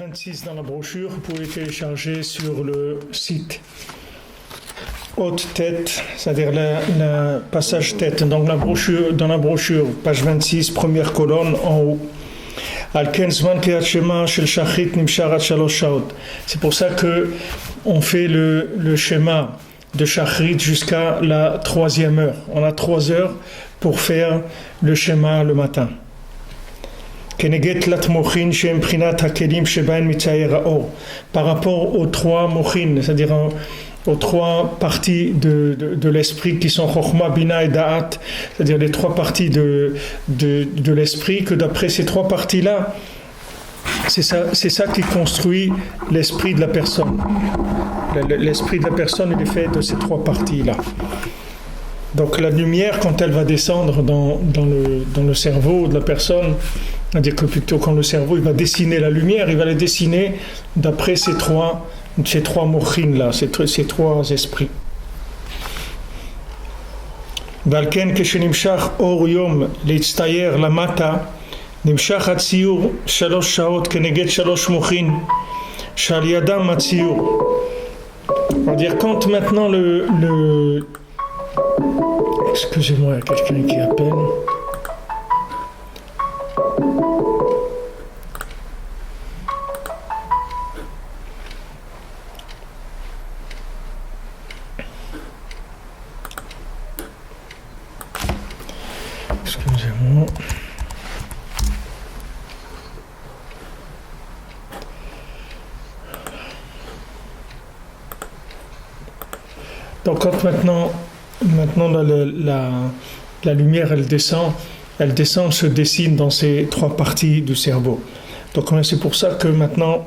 26 dans la brochure, vous pouvez télécharger sur le site. Haute tête, c'est-à-dire la passage tête. Donc dans la brochure, page 26, première colonne en haut. C'est pour ça que on fait le schéma de Shachrit jusqu'à la 3e heure. On a 3 heures pour faire le schéma le matin. Par rapport aux 3 mochin, c'est-à-dire aux 3 parties de l'esprit qui sont Chokhmah, Bina et Da'at, c'est-à-dire les 3 parties de l'esprit, que d'après ces 3 parties-là, c'est ça qui construit l'esprit de la personne. L'esprit de la personne, il est fait de ces 3 parties-là. Donc la lumière, quand elle va descendre dans le cerveau de la personne, c'est-à-dire que plutôt quand le cerveau il va dessiner la lumière, il va la dessiner d'après ces 3 mochin là, ces 3 esprits. Valken keshenimshach or yom leitstayer lamata nimshach hatziyur 3 shaot keneged 3 mochin shal yadam hatziyur. C'est-à-dire quand maintenant excusez-moi, il y a quelqu'un qui appelle. Excusez-moi. Donc quand maintenant la lumière elle descend, se dessine dans ces 3 parties du cerveau. Donc c'est pour ça que maintenant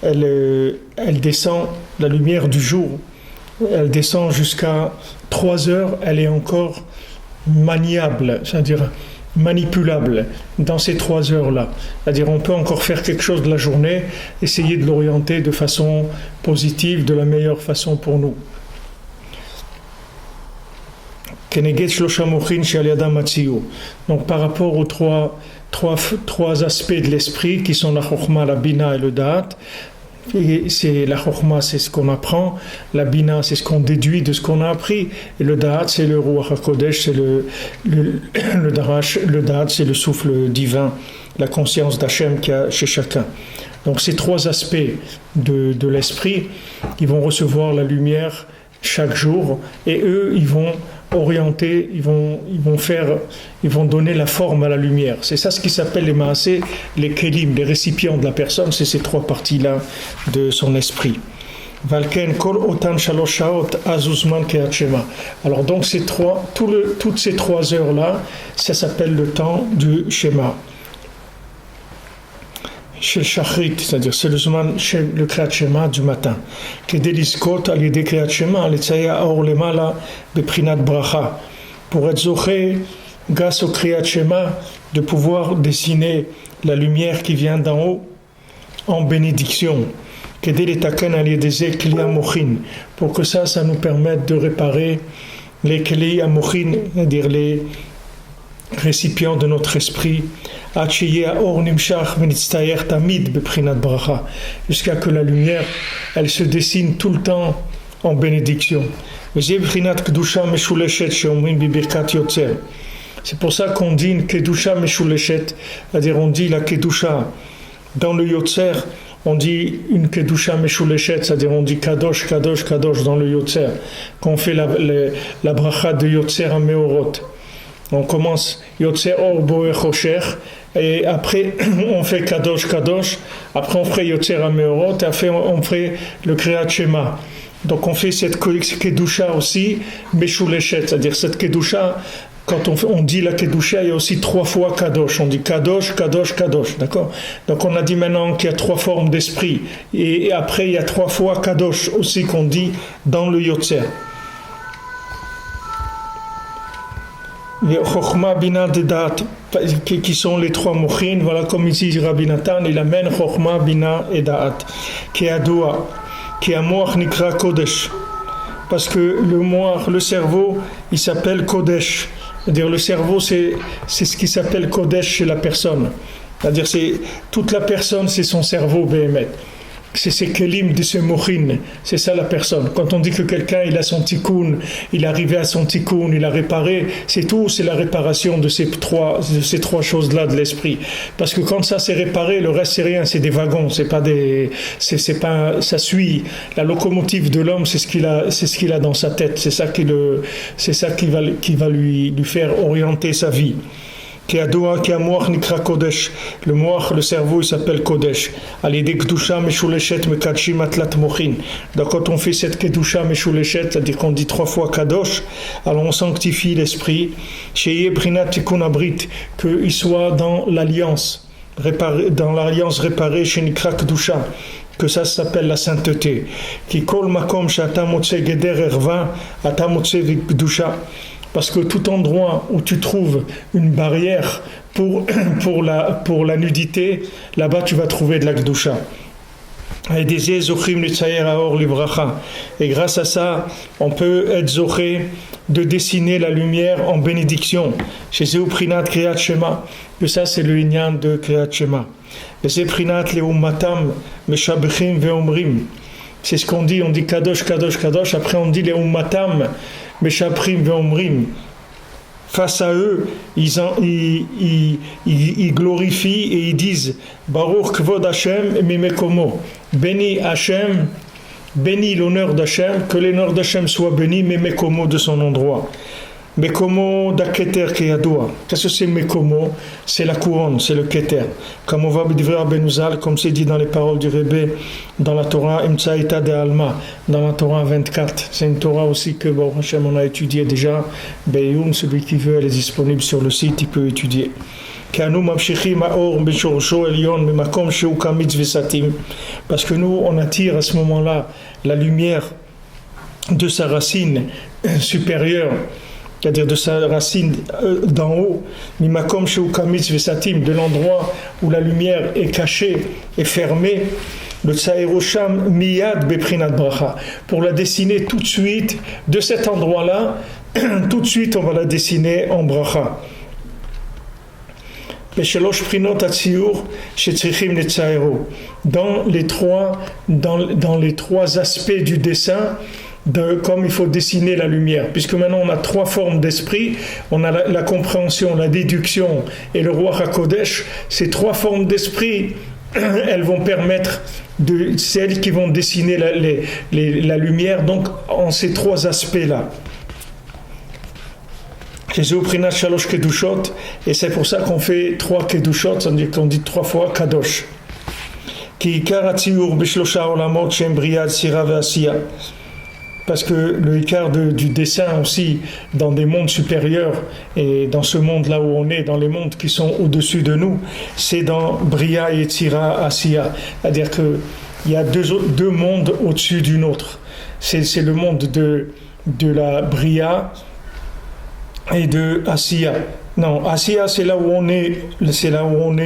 elle descend, la lumière du jour, elle descend jusqu'à 3 heures, elle est encore maniable, c'est-à-dire manipulable dans ces 3 heures-là. C'est-à-dire on peut encore faire quelque chose de la journée, essayer de l'orienter de façon positive, de la meilleure façon pour nous. Donc par rapport aux trois aspects de l'esprit qui sont la Chokhmah, la Bina et le Da'at, et c'est la Chokhmah, c'est ce qu'on apprend, la Bina, c'est ce qu'on déduit de ce qu'on a appris, et le Da'at, c'est le Ruach HaKodesh, c'est le Da'at, c'est le souffle divin, la conscience d'Hachem qu'il y a chez chacun. Donc ces 3 aspects de l'esprit, ils vont recevoir la lumière chaque jour, et eux, ils vont orienter, ils vont donner la forme à la lumière. C'est ça ce qui s'appelle les maasé, les kelim, les récipients de la personne, c'est ces 3 parties-là de son esprit. Valken kol otan shalosh shaot azuzman keat shema. Alors donc toutes ces 3 heures-là, ça s'appelle le temps du schéma. Chez le Shachrit, c'est-à-dire c'est le Zman, le Kriyat Shema du matin. Kedeliskot al yedei Kriyat Shema letzaya aor lemala beprinat bracha. Pour être zoché, grâce au Kriyat Shema, de pouvoir dessiner la lumière qui vient d'en haut en bénédiction. Kedelitaken al yedei kli amochin. Pour que ça nous permette de réparer les kli amochin, c'est-à-dire les récipients de notre esprit, jusqu'à que la lumière elle se dessine tout le temps en bénédiction. C'est pour ça qu'on dit une kedusha meshuleshet, c'est-à-dire on dit la kedusha dans le yotzer, on dit une kedusha meshuleshet, c'est-à-dire on dit kadosh kadosh kadosh dans le yotzer, quand on fait la bracha de yotzer à meorot. On commence Yotzer Or Boe Chosher, et après on fait Kadosh Kadosh, après on ferait Yotzer Ameorot, et après on ferait le Kriyat Shema. Donc on fait cette Kedusha aussi, Meshuleshet, c'est-à-dire cette Kedusha, quand on dit la Kedusha, il y a aussi 3 fois Kadosh, on dit Kadosh, Kadosh, Kadosh, d'accord? Donc on a dit maintenant qu'il y a 3 formes d'esprit, et après il y a 3 fois Kadosh aussi qu'on dit dans le Yotzer. Les Chokhmah, Bina, Da'at, qui sont les 3 mochin, voilà comme ici Rabbi Nathan, il amène Chokhmah, Bina et Da'at, qui est Adoua, qui est Moach Nikra Kodesh, parce que le cerveau, il s'appelle Kodesh, c'est-à-dire le cerveau, c'est ce qui s'appelle Kodesh chez la personne. C'est-à-dire, toute la personne, c'est son cerveau, Béhémet. C'est ses kelim de ses mochin, c'est ça la personne. Quand on dit que quelqu'un il a son tikkun, il est arrivé à son tikkun, il a réparé, c'est tout, c'est la réparation de ces trois choses-là de l'esprit. Parce que quand ça c'est réparé, le reste c'est rien, c'est des wagons, c'est pas, ça suit. La locomotive de l'homme, c'est ce qu'il a dans sa tête, c'est ça qui va lui faire orienter sa vie. Qui a moach nikra kodesh, le moach, le cerveau, il s'appelle kodesh. Alidé kedusha meshuleshet mekadshim atlat mochin. Donc quand on fait cette kedusha meshuleshet, c'est-à-dire qu'on dit 3 fois kadosh, alors on sanctifie l'esprit. Sheye brinat tikkun abrit, qu'il soit dans l'alliance réparée chez nikra kedusha, que ça s'appelle la sainteté. Qui kol makom shata motze geder erva ata motze kedusha. Parce que tout endroit où tu trouves une barrière pour la nudité, là-bas tu vas trouver de la Kedusha. Et grâce à ça, on peut être zoché de dessiner la lumière en bénédiction. Chez Zéuprinat Kriyat Shema, que ça c'est le inyan de Kriyat Shema. Zéprinat Leumatam Meshabechim Veomrim. C'est ce qu'on dit Kadosh, Kadosh, Kadosh, après on dit Leumatam Meshaprim ve'omrim. Face à eux, ils glorifient et ils disent Baruch Kvod Hashem Mimekomo. Béni Hashem, béni l'honneur d'Hashem, que l'honneur d'Hashem soit béni, Mimekomo de son endroit. Mekomo da Keter Keyadoua. Qu'est-ce que c'est Mekomo? C'est la couronne, c'est le Keter. Comme on va dire Benuzal, comme c'est dit dans les paroles du Rebbe, dans la Torah Imtsaïta de Alma, dans la Torah 24. C'est une Torah aussi que bon, Hachem, on a étudié déjà. Beyoun, celui qui veut, elle est disponible sur le site, il peut étudier. Parce que nous, on attire à ce moment-là la lumière de sa racine supérieure, c'est-à-dire de sa racine d'en haut, mimakom sheukamitz vesatim, de l'endroit où la lumière est cachée et fermée, le tsaerosham miyad beprinat bracha, pour la dessiner tout de suite, de cet endroit-là, tout de suite on va la dessiner en bracha. Dans les trois aspects du dessin, comme il faut dessiner la lumière, puisque maintenant on a 3 formes d'esprit, on a la compréhension, la déduction et le Ruach HaKodesh. Ces 3 formes d'esprit, elles vont permettre c'est elles qui vont dessiner la lumière, donc en ces 3 aspects-là. Et c'est pour ça qu'on fait 3 kedushot, c'est-à-dire qu'on dit 3 fois kadosh. Parce que le ikar du dessin aussi, dans des mondes supérieurs, et dans ce monde-là où on est, dans les mondes qui sont au-dessus de nous, c'est dans Bria, Yetzira, Asiya. C'est-à-dire qu'il y a deux mondes au-dessus d'une autre. C'est le monde de la Bria et de Asiya. Non, Asiya, c'est là où on est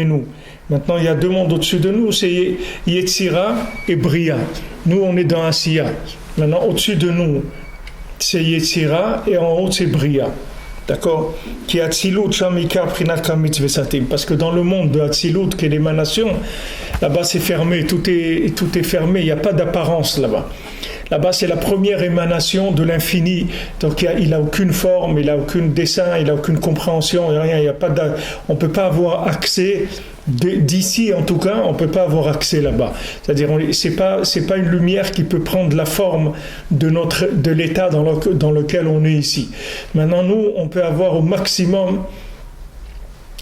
nous. Maintenant, il y a 2 mondes au-dessus de nous, c'est Yetzira et Bria. Nous, on est dans Asiya. Maintenant, au-dessus de nous, c'est Yetzira et en haut, c'est Bria. D'accord? Qui Atzilut, Shamika, Prinat Kamitz Vesatim. Parce que dans le monde de Atzilut, qui est l'émanation, là-bas, c'est fermé, tout est fermé, il n'y a pas d'apparence là-bas. Là-bas, c'est la première émanation de l'infini. Donc, il n'a aucune forme, il n'a aucun dessin, il n'a aucune compréhension, rien. On ne peut pas avoir accès, d'ici en tout cas, on ne peut pas avoir accès là-bas. C'est-à-dire, c'est pas une lumière qui peut prendre la forme de l'état dans lequel on est ici. Maintenant, nous, on peut avoir au maximum.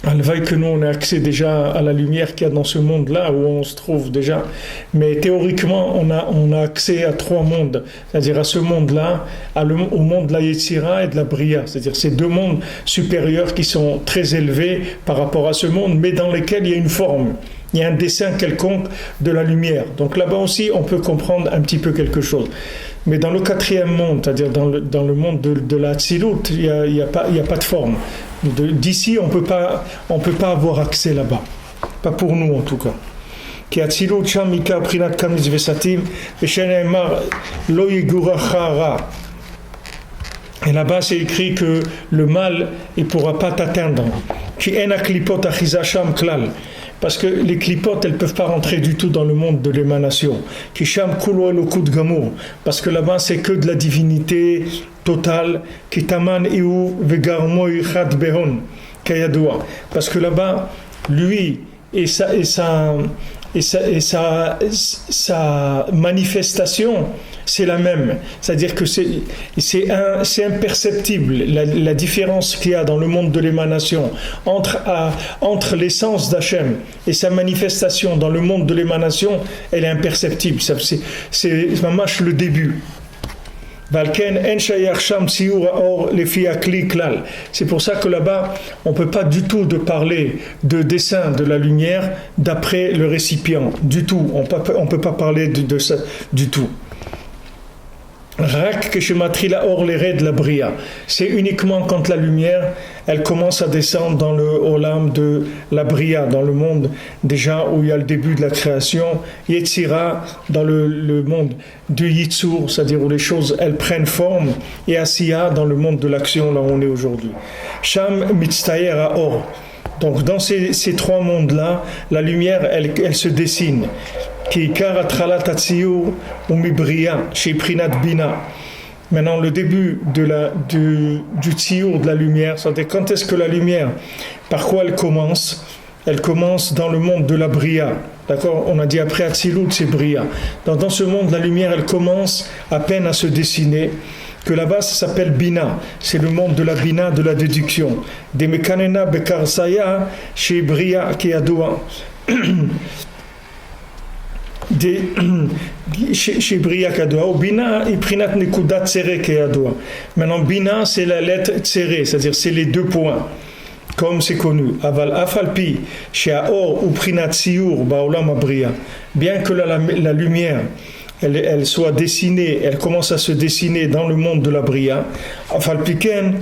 Alvaï que nous on a accès déjà à la lumière qu'il y a dans ce monde-là où on se trouve déjà, mais théoriquement on a accès à 3 mondes, c'est-à-dire à ce monde-là, au monde de la Yetzira et de la Bria, c'est-à-dire ces 2 mondes supérieurs qui sont très élevés par rapport à ce monde, mais dans lesquels il y a une forme, il y a un dessin quelconque de la lumière. Donc là-bas aussi on peut comprendre un petit peu quelque chose. Mais dans le 4e monde, c'est-à-dire dans le monde de la Tzilut, il n'y a pas de forme. D'ici, on peut pas avoir accès là-bas. Pas pour nous en tout cas. Ki Atzilut sham ikar prinat kamitz vesatim, v'shene'emar lo yiguracha ra. Et là-bas, c'est écrit que le mal, il ne pourra pas t'atteindre. Parce que les clipotes, elles ne peuvent pas rentrer du tout dans le monde de l'émanation. Parce que là-bas, c'est que de la divinité totale. Parce que là-bas, lui et sa manifestation, c'est la même. C'est-à-dire que c'est imperceptible la différence qu'il y a dans le monde de l'émanation entre l'essence d'Hachem et sa manifestation dans le monde de l'émanation, elle est imperceptible. C'est vraiment le début. C'est pour ça que là-bas, on ne peut pas du tout parler de dessin de la lumière d'après le récipient. Du tout. On ne peut pas parler de ça du tout. C'est uniquement quand la lumière elle commence à descendre dans le olam de la bria, dans le monde déjà où il y a le début de la création, Yetzira dans le monde du Yitzur, c'est-à-dire où les choses elles prennent forme, et Asiya dans le monde de l'action, là où on est aujourd'hui. Sham mitztayer haor. Donc dans ces trois mondes-là, la lumière elle se dessine. Maintenant, le début du tsiour de la lumière, c'est-à-dire quand est-ce que la lumière, par quoi elle commence? Elle commence dans le monde de la bria. D'accord? On a dit après Atzilut, c'est bria. Dans ce monde, la lumière, elle commence à peine à se dessiner. Que là-bas, ça s'appelle Bina. C'est le monde de la Bina, de la déduction. Des Mekanena Bekarsaya, chez Bria Keadoua. Chez Bria Keadoua. Ou Bina, Iprinat Nekuda Tsere Keadoua. Maintenant, Bina, c'est la lettre Tsere, c'est-à-dire c'est les deux points. Comme c'est connu. Aval Afalpi, chez Aor ou Prinat Siour, Baolam Abria. Bien que la lumière, elle soit dessinée, elle commence à se dessiner dans le monde de la bria. Afalpiken,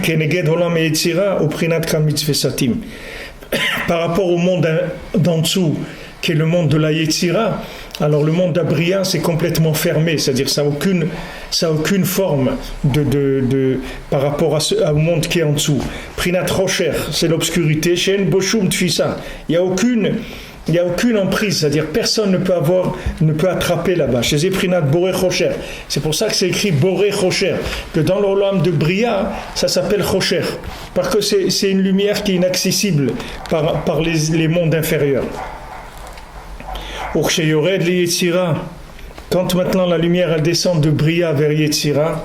Keneged Olam Eitzira, ou Prinat Kamitz Vesatim. Par rapport au monde d'en dessous, qui est le monde de la Yetzira, alors le monde d'Abria c'est complètement fermé, c'est-à-dire ça a aucune forme par rapport au monde qui est en dessous. Prinat Rocher, c'est l'obscurité. Shen Boshum Tfisa, il n'y a aucune emprise, c'est-à-dire personne ne peut attraper là-bas. Chez Eprinat Boré Rocher, c'est pour ça que c'est écrit Boré Rocher, que dans l'olam de Bria, ça s'appelle Rocher, parce que c'est une lumière qui est inaccessible par les mondes inférieurs. Quand maintenant la lumière elle descend de Bria vers Yetzira,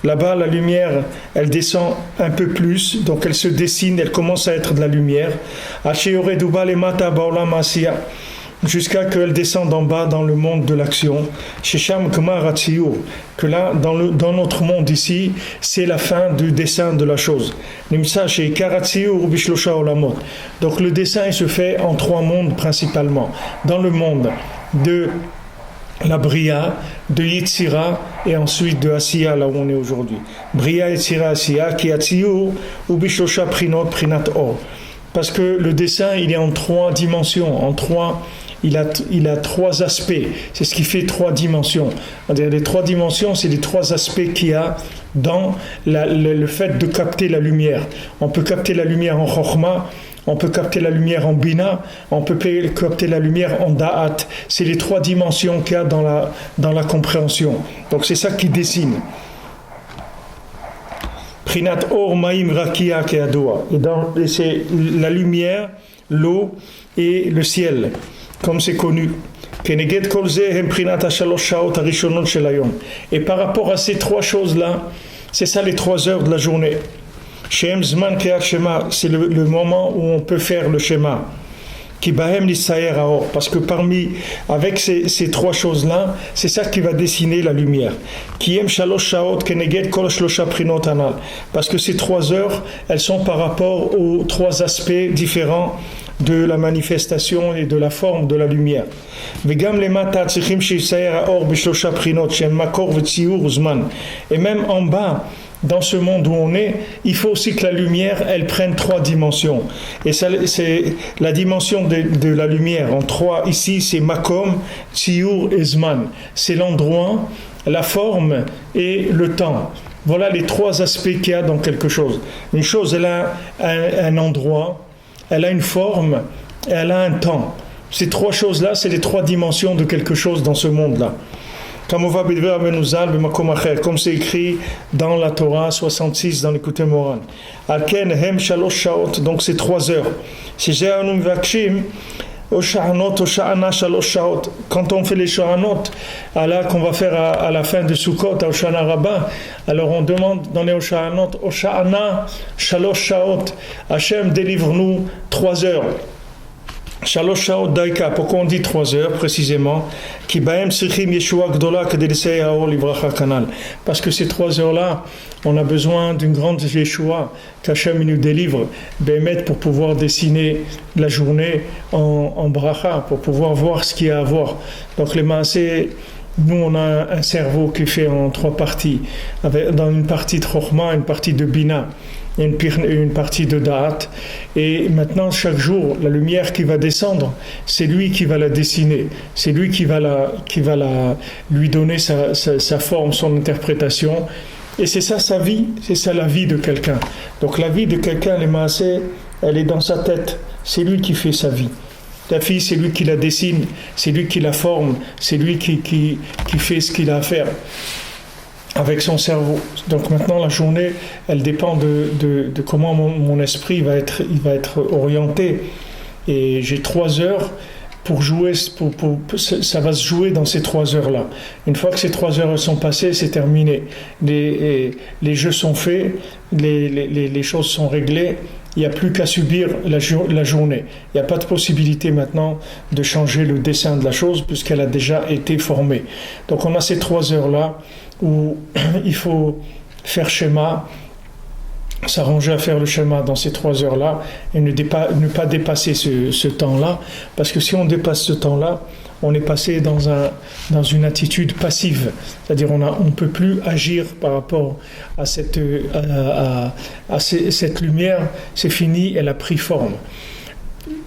là-bas la lumière elle descend un peu plus, donc elle se dessine, elle commence à être de la lumière, jusqu'à qu'elle descende en bas dans le monde de l'action, que là dans notre monde ici c'est la fin du dessin de la chose. Donc le dessin il se fait en trois mondes principalement, dans le monde de la Bria, de Yetzira et ensuite de Asiya, là où on est aujourd'hui. Bria, Yetzira, Asiya, qui a Tziur, ou Bishosha Prinot, Prinat Or. Parce que le dessin, il est en trois dimensions, il a trois aspects. C'est ce qui fait trois dimensions. Les trois dimensions, c'est les trois aspects qu'il y a dans le fait de capter la lumière. On peut capter la lumière en Chokhmah, on peut capter la lumière en Bina, on peut capter la lumière en Da'at. C'est les trois dimensions qu'il y a dans la compréhension. Donc c'est ça qui dessine. Prinat Or Maim Rakia Keadoa. Et c'est la lumière, l'eau et le ciel, comme c'est connu. Et par rapport à ces trois choses-là, c'est ça les 3 heures de la journée. C'est le moment où on peut faire le schéma. Parce que avec ces trois choses-là, c'est ça qui va dessiner la lumière. Parce que ces 3 heures, elles sont par rapport aux 3 aspects différents de la manifestation et de la forme de la lumière. Et même en bas, dans ce monde où on est, il faut aussi que la lumière, elle prenne 3 dimensions. Et ça, c'est la dimension de la lumière en 3. Ici, c'est Makom, Tziur et Zman. C'est l'endroit la forme et le temps. Voilà les trois aspects qu'il y a dans quelque chose. Une chose, elle a un endroit, elle a une forme, et elle a un temps. Ces trois choses-là, c'est les trois dimensions de quelque chose dans ce monde-là. Comme c'est écrit dans la Torah 66, dans l'écouté moral. Donc c'est 3 heures. Quand on fait les Sha'anot, qu'on va faire à la fin de Sukkot, à Oshana Rabbah, alors on demande dans les Sha'anot, Oshana Shalosh Sha'ot, Hachem délivre-nous 3 heures. Shalosh Sha'ot Daika, pourquoi on dit 3 heures précisément? Parce que ces 3 heures-là, on a besoin d'une grande Yeshua qu'Hachem nous délivre, pour pouvoir dessiner la journée en bracha, pour pouvoir voir ce qu'il y a à voir. Donc les maaseh, nous on a un cerveau qui est fait en 3 parties, dans une partie de Chokhmah, une partie de Bina, une partie de Da'at, et maintenant chaque jour la lumière qui va descendre, c'est lui qui va la dessiner, c'est lui qui va lui donner sa forme, son interprétation, et c'est ça sa vie, c'est ça la vie de quelqu'un. Donc la vie de quelqu'un, les maaseh, elle est dans sa tête, c'est lui qui fait sa vie. La fille, c'est lui qui la dessine, c'est lui qui la forme, c'est lui qui fait ce qu'il a à faire avec son cerveau. Donc maintenant la journée, elle dépend de comment mon esprit va être orienté, et j'ai 3 heures pour jouer, ça va se jouer dans ces 3 heures-là. Une fois que ces 3 heures sont passées, c'est terminé. Les jeux sont faits, les choses sont réglées, il n'y a plus qu'à subir la journée. Il n'y a pas de possibilité maintenant de changer le dessin de la chose puisqu'elle a déjà été formée. Donc on a ces 3 heures-là où il faut faire schéma, s'arranger à faire le schéma dans ces 3 heures-là et ne pas dépasser ce temps-là, parce que si on dépasse ce temps-là, on est passé dans une attitude passive, c'est-à-dire on ne peut plus agir par rapport à cette lumière, c'est fini, elle a pris forme.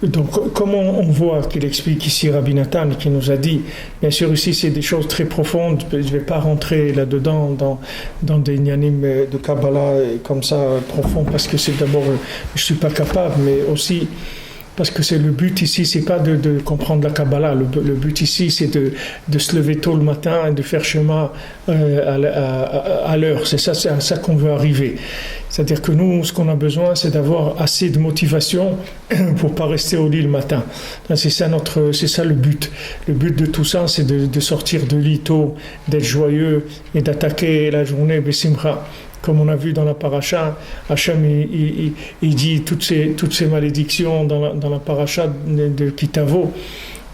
Donc, comme on voit qu'il explique ici Rabbi Nathan, qui nous a dit, bien sûr ici c'est des choses très profondes, je ne vais pas rentrer là-dedans dans des nyanim de Kabbalah comme ça profond, parce que c'est d'abord, je ne suis pas capable, mais aussi parce que c'est le but ici, c'est pas de comprendre la Kabbalah, le but ici c'est de se lever tôt le matin et de faire schéma à l'heure, c'est à ça qu'on veut arriver. C'est-à-dire que nous, ce qu'on a besoin, c'est d'avoir assez de motivation pour pas rester au lit le matin. C'est ça le but. Le but de tout ça, c'est de sortir de lit tôt, d'être joyeux et d'attaquer la journée Bessimcha. Comme on a vu dans la paracha, Hachem il dit toutes ces malédictions dans la paracha de Kitavo.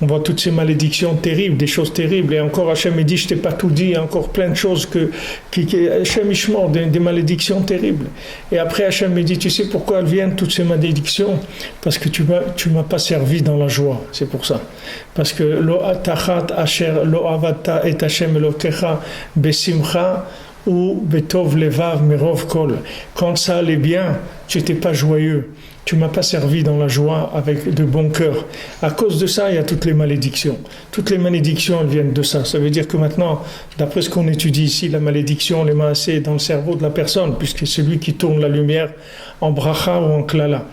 On voit toutes ces malédictions terribles, des choses terribles. Et encore Hachem il dit, je t'ai pas tout dit, il y a encore plein de choses Hachem Ishmor, des malédictions terribles. Et après Hachem il dit, tu sais pourquoi elles viennent toutes ces malédictions? Parce que tu m'as pas servi dans la joie, c'est pour ça. Parce que lo atachat asher lo avata et Hachem elokecha besimcha ou betov levav merov kol. Quand ça allait bien, tu n'étais pas joyeux. Tu m'as pas servi dans la joie avec de bon cœur. À cause de ça, il y a toutes les malédictions. Toutes les malédictions, elles viennent de ça. Ça veut dire que maintenant, d'après ce qu'on étudie ici, la malédiction, les maaseh dans le cerveau de la personne, puisque c'est lui qui tourne la lumière en bracha ou en klala.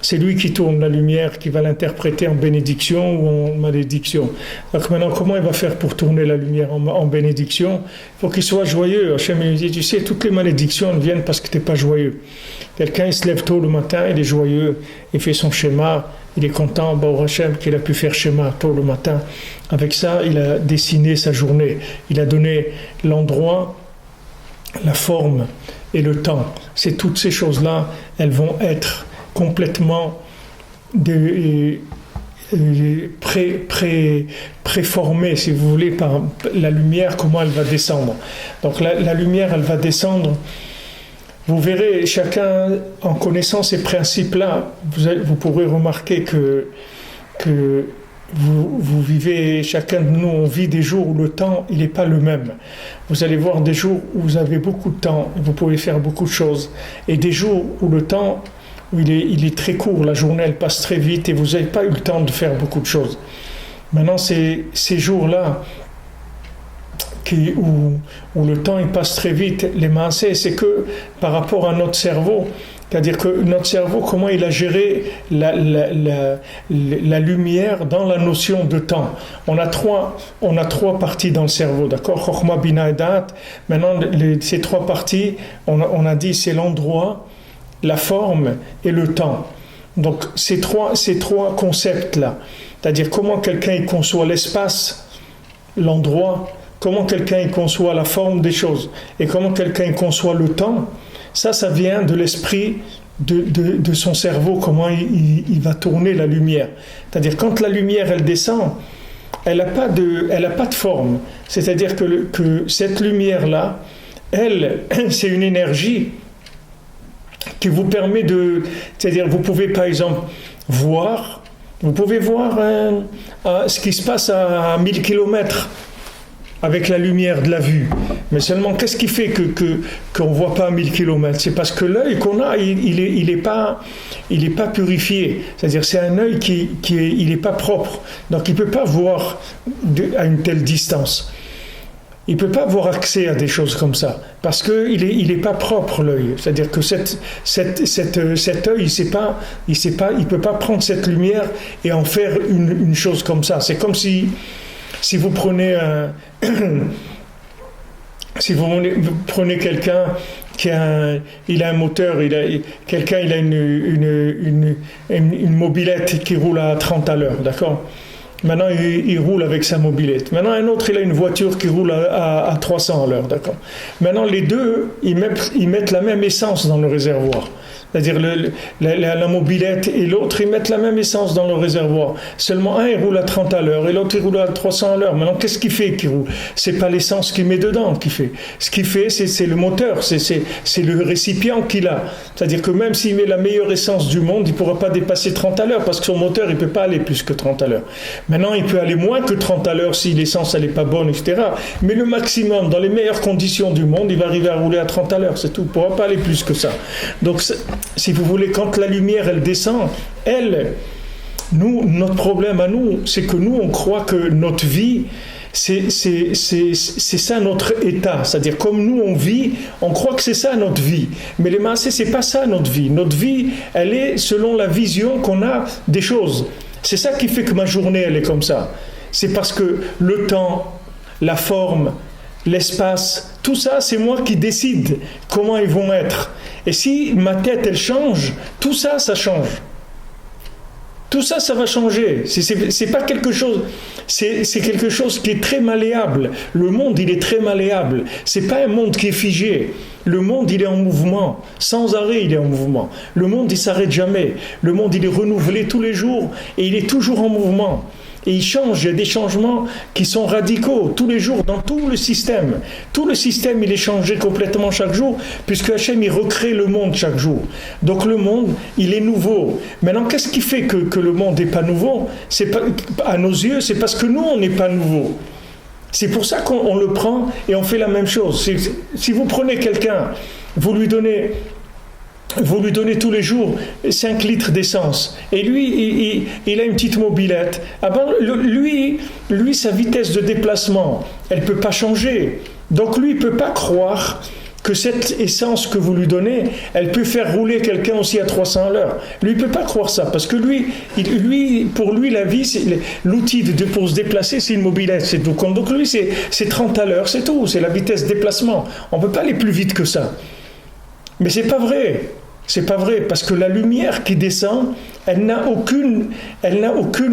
C'est lui qui tourne la lumière, qui va l'interpréter en bénédiction ou en malédiction. Donc maintenant, comment il va faire pour tourner la lumière en bénédiction? Il faut qu'il soit joyeux. Hachem lui dit, tu sais, toutes les malédictions elles viennent parce que tu n'es pas joyeux. Quelqu'un, il se lève tôt le matin, il est joyeux, il fait son schéma, il est content, Baruch Hachem, qu'il a pu faire schéma tôt le matin. Avec ça, il a dessiné sa journée. Il a donné l'endroit, la forme et le temps. C'est toutes ces choses-là, elles vont être complètement préformée, si vous voulez, par la lumière, comment elle va descendre. Donc la lumière, elle va descendre. Vous verrez, chacun, en connaissant ces principes-là, vous pourrez remarquer que vous vivez, chacun de nous, on vit des jours où le temps, il n'est pas le même. Vous allez voir des jours où vous avez beaucoup de temps, vous pouvez faire beaucoup de choses, et des jours où le temps, il est très court, la journée elle passe très vite et vous n'avez pas eu le temps de faire beaucoup de choses. Maintenant ces jours-là, où le temps il passe très vite, les maaseh, c'est que par rapport à notre cerveau, c'est-à-dire que notre cerveau, comment il a géré la lumière dans la notion de temps. On a trois parties dans le cerveau, d'accord? Chokhmah, Bina et Da'at. Maintenant, ces trois parties, on a dit c'est l'endroit, la forme et le temps. Donc ces trois concepts-là, c'est-à-dire comment quelqu'un il conçoit l'espace, l'endroit, comment quelqu'un il conçoit la forme des choses et comment quelqu'un il conçoit le temps, ça vient de l'esprit de son cerveau, comment il va tourner la lumière. C'est-à-dire quand la lumière elle descend, elle n'a pas de forme. C'est-à-dire que cette lumière-là, c'est une énergie qui vous permet c'est-à-dire vous pouvez par exemple voir ce qui se passe à 1000 km avec la lumière de la vue. Mais seulement, qu'est-ce qui fait qu'on ne voit pas à 1000 km? C'est parce que l'œil qu'on a, il n'est pas purifié. C'est-à-dire c'est un œil il n'est pas propre. Donc il ne peut pas voir à une telle distance. Il ne peut pas avoir accès à des choses comme ça, parce qu'il n'est pas propre, l'œil. C'est-à-dire que cet œil, il peut pas prendre cette lumière et en faire une chose comme ça. C'est comme si vous prenez vous prenez quelqu'un il a un moteur, quelqu'un il a une mobilette qui roule à 30 à l'heure, d'accord? Maintenant, il roule avec sa mobilette. Maintenant, un autre, il a une voiture qui roule à 300 à l'heure, d'accord? Maintenant, les deux, ils mettent la même essence dans le réservoir. C'est-à-dire la mobilette et l'autre, ils mettent la même essence dans le réservoir. Seulement un, il roule à 30 à l'heure et l'autre, il roule à 300 à l'heure. Maintenant, qu'est-ce qu'il fait qu'il roule? C'est pas l'essence qu'il met dedans qui fait. Ce qu'il fait, c'est le moteur, c'est le récipient qu'il a. C'est-à-dire que même s'il met la meilleure essence du monde, il ne pourra pas dépasser 30 à l'heure parce que son moteur, il ne peut pas aller plus que 30 à l'heure. Maintenant, il peut aller moins que 30 à l'heure si l'essence, elle n'est pas bonne, etc. Mais le maximum, dans les meilleures conditions du monde, il va arriver à rouler à 30 à l'heure, c'est tout. Il ne pourra pas aller plus que ça. Donc, si vous voulez, quand la lumière, elle descend, notre problème à nous, c'est que nous, on croit que notre vie, c'est ça notre état. C'est-à-dire, comme nous, on vit, on croit que c'est ça notre vie. Mais les maaseh, c'est pas ça notre vie. Notre vie, elle est selon la vision qu'on a des choses. C'est ça qui fait que ma journée, elle est comme ça. C'est parce que le temps, la forme, l'espace, tout ça, c'est moi qui décide comment ils vont être. Et si ma tête, elle change, tout ça, ça change. Tout ça, ça va changer. C'est pas quelque chose. C'est quelque chose qui est très malléable. Le monde, il est très malléable. C'est pas un monde qui est figé. Le monde, il est en mouvement. Sans arrêt, il est en mouvement. Le monde, il s'arrête jamais. Le monde, il est renouvelé tous les jours et il est toujours en mouvement. Et il change, il y a des changements qui sont radicaux tous les jours dans tout le système. Tout le système, il est changé complètement chaque jour, puisque Hachem, il recrée le monde chaque jour. Donc le monde, il est nouveau. Maintenant, qu'est-ce qui fait que le monde n'est pas nouveau? C'est pas, à nos yeux, c'est parce que nous, on n'est pas nouveau. C'est pour ça qu'on le prend et on fait la même chose. Si vous prenez quelqu'un, vous lui donnez tous les jours 5 litres d'essence. Et lui, il a une petite mobilette. Ah ben, lui, sa vitesse de déplacement, elle ne peut pas changer. Donc lui, il ne peut pas croire que cette essence que vous lui donnez, elle peut faire rouler quelqu'un aussi à 300 à l'heure. Lui, il ne peut pas croire ça. Parce que pour lui, la vie, l'outil pour se déplacer, c'est une mobilette. C'est tout. Donc lui, c'est 30 à l'heure, c'est tout. C'est la vitesse de déplacement. On ne peut pas aller plus vite que ça. Mais c'est pas vrai. C'est pas vrai, parce que la lumière qui descend, elle n'a aucune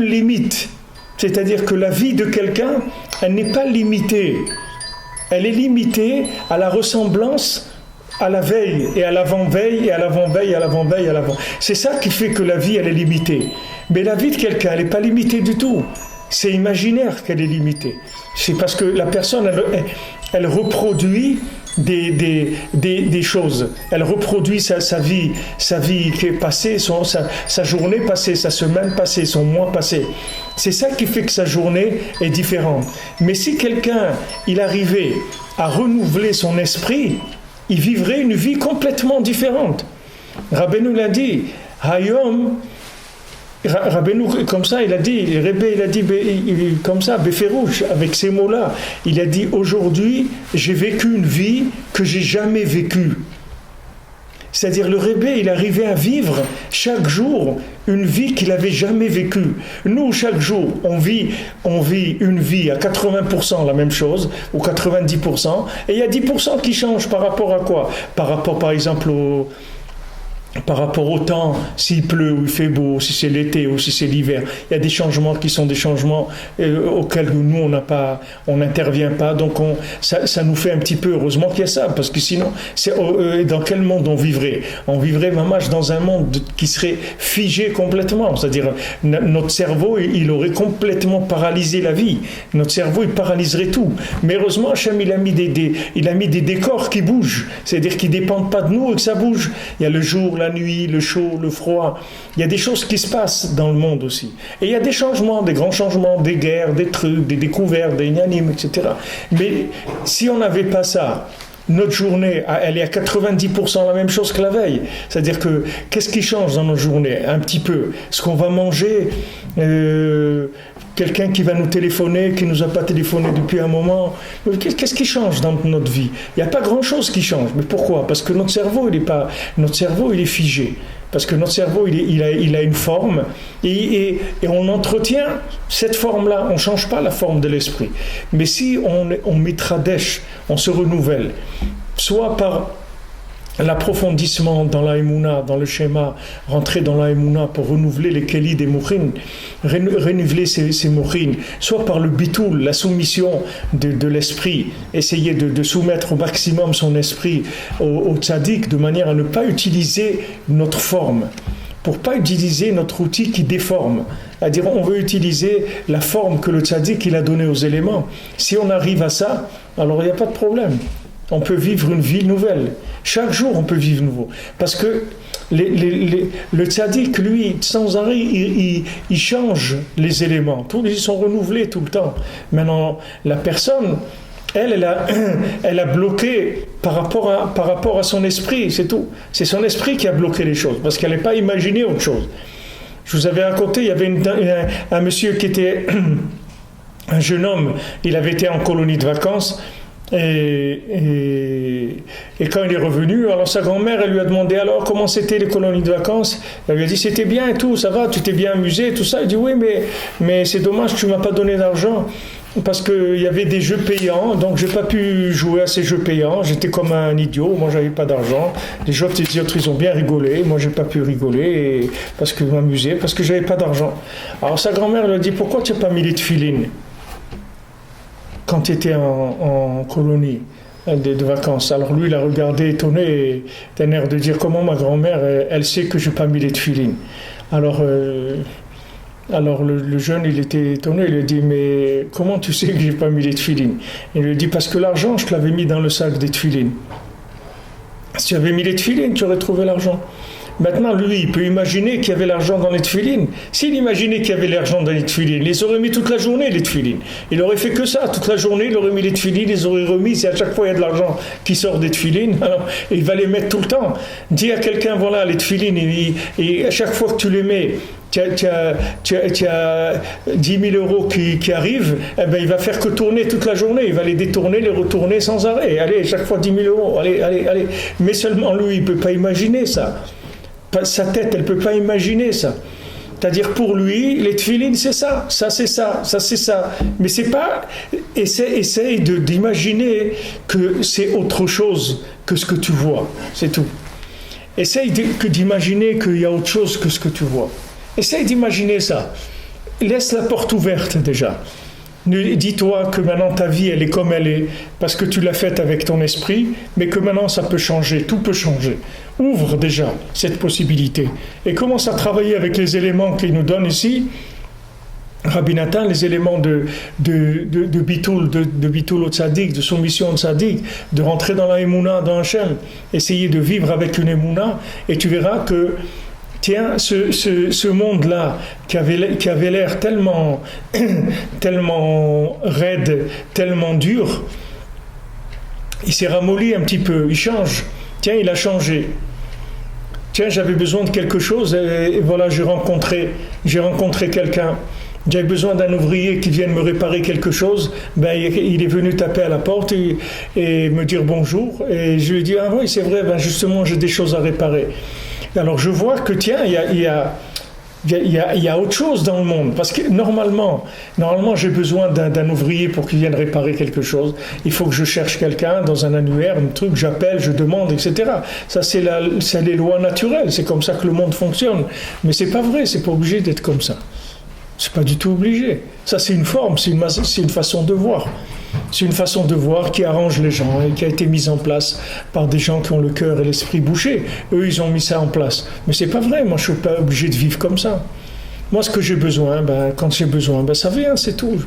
limite. C'est-à-dire que la vie de quelqu'un, elle n'est pas limitée. Elle est limitée à la ressemblance à la veille, et à l'avant-veille, et à l'avant-veille, et à l'avant-veille, et à l'avant. C'est ça qui fait que la vie, elle est limitée. Mais la vie de quelqu'un, elle n'est pas limitée du tout. C'est imaginaire qu'elle est limitée. C'est parce que la personne, elle reproduit des choses. Elle reproduit sa vie qui est passée, sa journée passée, sa semaine passée, son mois passé. C'est ça qui fait que sa journée est différente. Mais si quelqu'un, il arrivait à renouveler son esprit, il vivrait une vie complètement différente. Rabbeinu l'a dit, Hayom, Rabbeinu, comme ça, il a dit, Rebbe, il a dit comme ça, Beferouche, avec ces mots-là, il a dit, aujourd'hui, j'ai vécu une vie que j'ai jamais vécue. C'est-à-dire, le Rebbe, il arrivait à vivre chaque jour une vie qu'il n'avait jamais vécue. Nous, chaque jour, on vit une vie à 80% la même chose, ou 90%, et il y a 10% qui changent par rapport à quoi? Par rapport, par exemple, par rapport au temps, s'il pleut ou il fait beau, si c'est l'été ou si c'est l'hiver, il y a des changements qui sont des changements auxquels nous on n'intervient pas, donc ça nous fait un petit peu, heureusement qu'il y a ça, parce que sinon, dans quel monde on vivrait? On vivrait mamache dans un monde qui serait figé complètement, c'est-à-dire notre cerveau, il aurait complètement paralysé la vie, notre cerveau, il paralyserait tout, mais heureusement, Hachem, il a mis des décors qui bougent, c'est-à-dire qui ne dépendent pas de nous et que ça bouge. Il y a le jour, la nuit, le chaud, le froid. Il y a des choses qui se passent dans le monde aussi. Et il y a des changements, des grands changements, des guerres, des trucs, des découvertes, des inanimes, etc. Mais si on n'avait pas ça, notre journée, elle est à 90% la même chose que la veille. C'est-à-dire que, qu'est-ce qui change dans notre journée? Un petit peu. Ce qu'on va manger, quelqu'un qui va nous téléphoner, qui ne nous a pas téléphoné depuis un moment. Qu'est-ce qui change dans notre vie? Il n'y a pas grand-chose qui change. Mais pourquoi? Parce que notre cerveau, il est figé. Parce que notre cerveau, il a une forme et on entretient cette forme-là. On ne change pas la forme de l'esprit. Mais si on mitradesh, on se renouvelle, soit par l'approfondissement dans la Emouna, dans le schéma, rentrer dans la Emouna pour renouveler les Kéli des Mourines, renouveler ces Mourines, soit par le bitoul, la soumission de l'esprit, essayer de soumettre au maximum son esprit au tzaddik, de manière à ne pas utiliser notre forme, pour ne pas utiliser notre outil qui déforme. C'est-à-dire, on veut utiliser la forme que le tzaddik il a donnée aux éléments. Si on arrive à ça, alors il n'y a pas de problème. On peut vivre une vie nouvelle. Chaque jour, on peut vivre nouveau. Parce que le tzaddik, lui, sans arrêt, il change les éléments. Ils sont renouvelés tout le temps. Maintenant, la personne, elle a bloqué par rapport à son esprit, c'est tout. C'est son esprit qui a bloqué les choses, parce qu'elle n'a pas imaginé autre chose. Je vous avais raconté, il y avait un monsieur qui était un jeune homme, il avait été en colonie de vacances, et quand il est revenu, alors sa grand-mère, elle lui a demandé alors comment c'était les colonies de vacances. Elle lui a dit c'était bien et tout, ça va, tu t'es bien amusé, tout ça. Il dit oui, mais c'est dommage que tu ne m'as pas donné d'argent parce qu'il y avait des jeux payants, donc j'ai pas pu jouer à ces jeux payants. J'étais comme un idiot, moi j'avais pas d'argent. Les autres ils ont bien rigolé, moi j'ai pas pu rigoler parce que m'amuser, parce que j'avais pas d'argent. Alors sa grand-mère lui a dit pourquoi tu n'as pas mis les tefilines quand tu étais en colonie de vacances? Alors lui, il a regardé étonné, d'un air de dire comment ma grand-mère, elle sait que je n'ai pas mis les tefilines. Alors le jeune, il était étonné, il lui a dit mais comment tu sais que je n'ai pas mis les tefilines? Il lui a dit parce que l'argent, je te l'avais mis dans le sac des tefilines. Si tu avais mis les tefilines, tu aurais trouvé l'argent. Maintenant, lui, il peut imaginer qu'il y avait l'argent dans les tefilines. S'il imaginait qu'il y avait l'argent dans les tefilines, il les aurait mis toute la journée, les tefilines. Il aurait fait que ça, toute la journée, il aurait mis les tefilines, il les aurait remis. Si à chaque fois il y a de l'argent qui sort des tefilines, alors il va les mettre tout le temps. Dis à quelqu'un, voilà, les tefilines, et à chaque fois que tu les mets, tu as 10 000 euros qui arrivent, eh ben, il va faire que tourner toute la journée. Il va les détourner, les retourner sans arrêt. Allez, chaque fois 10 000 euros, allez. Mais seulement lui, il ne peut pas imaginer ça. Sa tête, elle ne peut pas imaginer ça. C'est-à-dire pour lui, les tefilines, c'est ça, ça c'est ça, ça c'est ça. Mais c'est pas... Essaye d'imaginer que c'est autre chose que ce que tu vois. C'est tout. Essaye d'imaginer qu'il y a autre chose que ce que tu vois. Essaye d'imaginer ça. Laisse la porte ouverte déjà. Dis-toi que maintenant ta vie, elle est comme elle est, parce que tu l'as faite avec ton esprit, mais que maintenant ça peut changer, tout peut changer. Ouvre déjà cette possibilité et commence à travailler avec les éléments qu'il nous donne ici. Rabbi Nathan, les éléments de bitoul au tzaddik, de soumission au tzaddik, de rentrer dans la Emouna, dans Hachem, essayer de vivre avec une Emouna, et tu verras que tiens, ce monde-là, qui avait l'air tellement raide, tellement dur, il s'est ramolli un petit peu, il change. Tiens, il a changé. Tiens, j'avais besoin de quelque chose et voilà, j'ai rencontré quelqu'un. J'avais besoin d'un ouvrier qui vienne me réparer quelque chose. Ben, il est venu taper à la porte et me dire bonjour. Et je lui ai dit, ah oui, c'est vrai, ben justement, j'ai des choses à réparer. Alors je vois que, tiens, il y a autre chose dans le monde. Parce que normalement j'ai besoin d'un ouvrier pour qu'il vienne réparer quelque chose. Il faut que je cherche quelqu'un dans un annuaire, un truc, j'appelle, je demande, etc. Ça, c'est les lois naturelles. C'est comme ça que le monde fonctionne. Mais c'est pas vrai, c'est pas obligé d'être comme ça. C'est pas du tout obligé. Ça, c'est une forme, c'est une façon de voir. C'est une façon de voir qui arrange les gens et qui a été mise en place par des gens qui ont le cœur et l'esprit bouchés. Eux, ils ont mis ça en place. Mais c'est pas vrai. Moi, je suis pas obligé de vivre comme ça. Moi, ce que j'ai besoin, quand j'ai besoin, ça vient, c'est tout.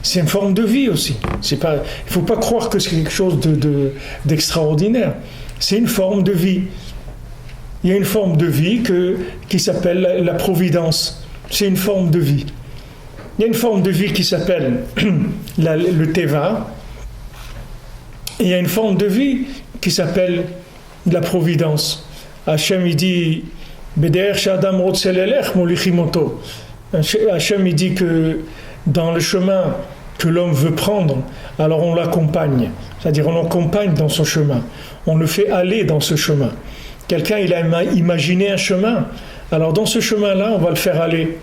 C'est une forme de vie aussi. Il faut pas croire que c'est quelque chose d'extraordinaire. C'est une forme de vie. Il y a une forme de vie qui s'appelle la providence. C'est une forme de vie. Il y a une forme de vie qui s'appelle le Teva. Et il y a une forme de vie qui s'appelle la providence. Hachem, il dit Hachem, il dit que dans le chemin que l'homme veut prendre, alors on l'accompagne. C'est-à-dire on l'accompagne dans son chemin. On le fait aller dans ce chemin. Quelqu'un, il a imaginé un chemin. Alors dans ce chemin-là, on va le faire aller.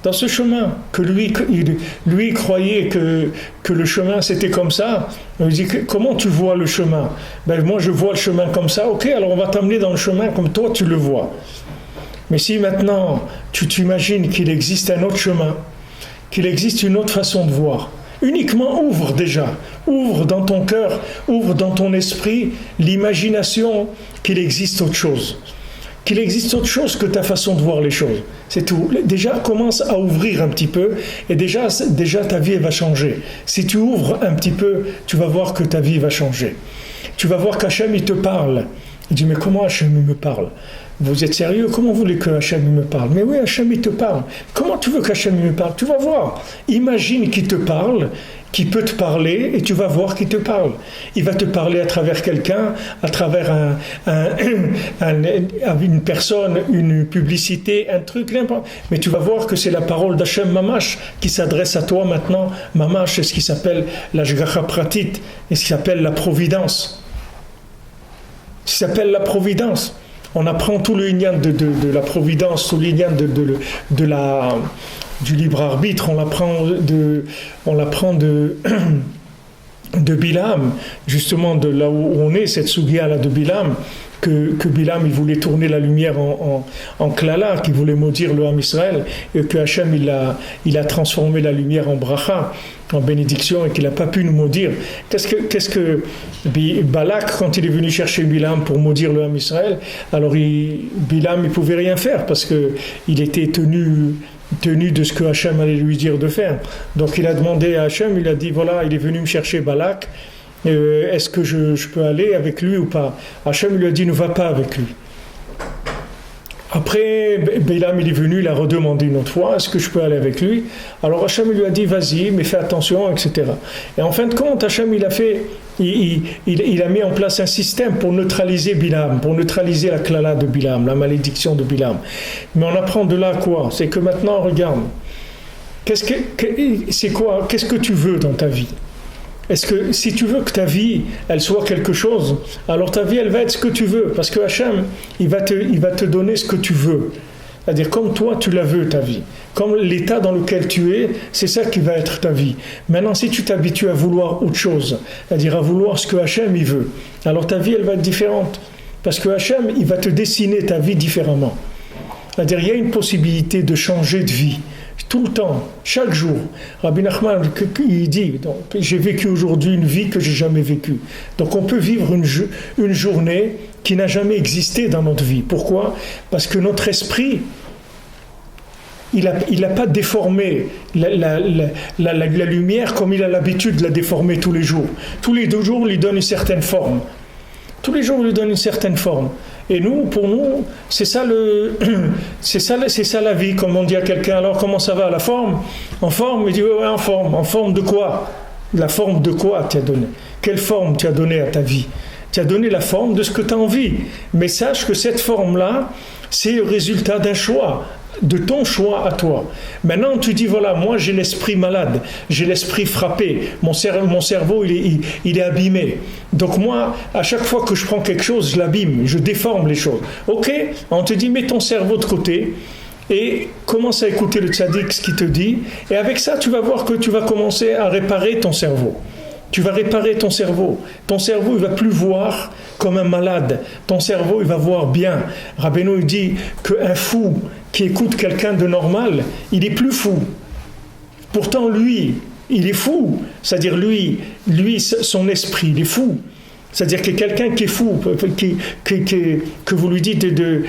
Dans ce chemin, que lui croyait que le chemin c'était comme ça, on lui dit, comment tu vois le chemin? Ben moi je vois le chemin comme ça, ok, alors on va t'amener dans le chemin comme toi tu le vois. Mais si maintenant tu t'imagines qu'il existe un autre chemin, qu'il existe une autre façon de voir, uniquement ouvre dans ton cœur, ouvre dans ton esprit l'imagination qu'il existe autre chose. Qu'il existe autre chose que ta façon de voir les choses. C'est tout. Déjà, commence à ouvrir un petit peu et déjà ta vie va changer. Si tu ouvres un petit peu, tu vas voir que ta vie va changer. Tu vas voir qu'Hachem, il te parle. Il dit, mais comment Hachem, il me parle? Vous êtes sérieux? Comment vous voulez que Hachem, il me parle? Mais oui, Hachem, il te parle. Comment tu veux qu'Hachem, il me parle? Tu vas voir. Imagine qu'il te parle, qu'il peut te parler, et tu vas voir qu'il te parle. Il va te parler à travers quelqu'un, à travers une personne, une publicité, un truc, n'importe. Mais tu vas voir que c'est la parole d'Hachem Mamash qui s'adresse à toi maintenant. Mamash, c'est ce qui s'appelle l'Ashgacha Pratit, et ce qui s'appelle la providence. Ce qui s'appelle la providence. On apprend tout le lignan de la providence, tout le lignan du libre arbitre, on l'apprend de Bilam, justement de là où on est, cette sugia là de Bilam, que Bilam il voulait tourner la lumière en klala, qu'il voulait maudire le Ham Israël, et que Hachem il a transformé la lumière en bracha, en bénédiction, et qu'il n'a pas pu nous maudire. Qu'est-ce que Balak, quand il est venu chercher Bilam pour maudire le Ham Israël, alors Bilam il pouvait rien faire parce que il était tenu de ce que Hachem allait lui dire de faire. Donc il a demandé à Hachem, il a dit voilà, il est venu me chercher Balak, est-ce que je peux aller avec lui ou pas? Hachem lui a dit ne va pas avec lui. Après, Bilam il est venu, il a redemandé une autre fois, est-ce que je peux aller avec lui? Alors Hachem lui a dit vas-y, mais fais attention, etc. Et en fin de compte, Hachem il a mis en place un système pour neutraliser Bilam, pour neutraliser la klala de Bilam, la malédiction de Bilam. Mais on apprend de là quoi? C'est que maintenant, regarde, qu'est-ce que tu veux dans ta vie? Est-ce que si tu veux que ta vie elle soit quelque chose, alors ta vie elle va être ce que tu veux, parce que Hachem il va te donner ce que tu veux, c'est-à-dire comme toi tu la veux ta vie, comme l'état dans lequel tu es, c'est ça qui va être ta vie. Maintenant si tu t'habitues à vouloir autre chose, c'est-à-dire à vouloir ce que Hachem il veut, alors ta vie elle va être différente, parce que Hachem il va te dessiner ta vie différemment. C'est-à-dire il y a une possibilité de changer de vie tout le temps, chaque jour. Rabbi Nachman il dit donc, j'ai vécu aujourd'hui une vie que j'ai jamais vécue. Donc on peut vivre une journée qui n'a jamais existé dans notre vie. Pourquoi? Parce que notre esprit il a pas déformé la lumière comme il a l'habitude de la déformer tous les jours. Tous les 2 jours, il lui donne une certaine forme. Tous les jours, il lui donne une certaine forme. Et pour nous, c'est ça la vie. Comme on dit à quelqu'un, alors comment ça va? La forme? En forme? Il dit ouais, en forme. En forme de quoi? La forme de quoi tu as donné? Quelle forme tu as donné à ta vie? Tu as donné la forme de ce que tu as envie. Mais sache que cette forme-là, c'est le résultat d'un choix, de ton choix à toi. Maintenant, tu dis, voilà, moi j'ai l'esprit malade, j'ai l'esprit frappé, mon cerveau il est abîmé. Donc moi, à chaque fois que je prends quelque chose, je l'abîme, je déforme les choses. Ok, on te dit, mets ton cerveau de côté et commence à écouter le tzaddik, ce qu'il te dit, et avec ça, tu vas voir que tu vas commencer à réparer ton cerveau. Tu vas réparer ton cerveau. Ton cerveau, il ne va plus voir comme un malade. Ton cerveau, il va voir bien. Rabbeinu, il dit qu'un fou qui écoute quelqu'un de normal, il est plus fou. Pourtant, lui, il est fou. C'est-à-dire, lui, son esprit, il est fou. C'est-à-dire que quelqu'un qui est fou, que vous lui dites de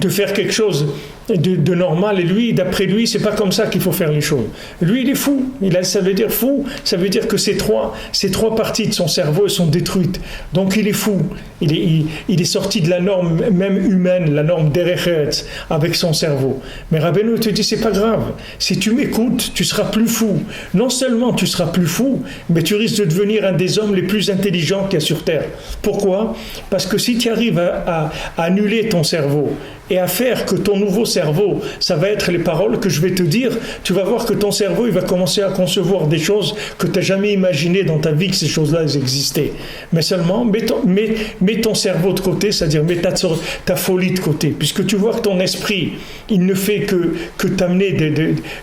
faire quelque chose de normal, et lui, d'après lui, c'est pas comme ça qu'il faut faire les choses. Lui, il est fou. Ça veut dire fou, ça veut dire que ces trois parties de son cerveau sont détruites. Donc il est fou. Il est sorti de la norme même humaine, la norme d'Erechetz, avec son cerveau. Mais Rabbeinu te dit, c'est pas grave. Si tu m'écoutes, tu seras plus fou. Non seulement tu seras plus fou, mais tu risques de devenir un des hommes les plus intelligents qu'il y a sur Terre. Pourquoi ? Parce que si tu arrives à annuler ton cerveau et à faire que ton nouveau cerveau, ça va être les paroles que je vais te dire, tu vas voir que ton cerveau, il va commencer à concevoir des choses que tu n'as jamais imaginées dans ta vie que ces choses-là existaient. Mais seulement, mets ton cerveau de côté, c'est-à-dire mets ta folie de côté, puisque tu vois que ton esprit, il ne fait que t'amener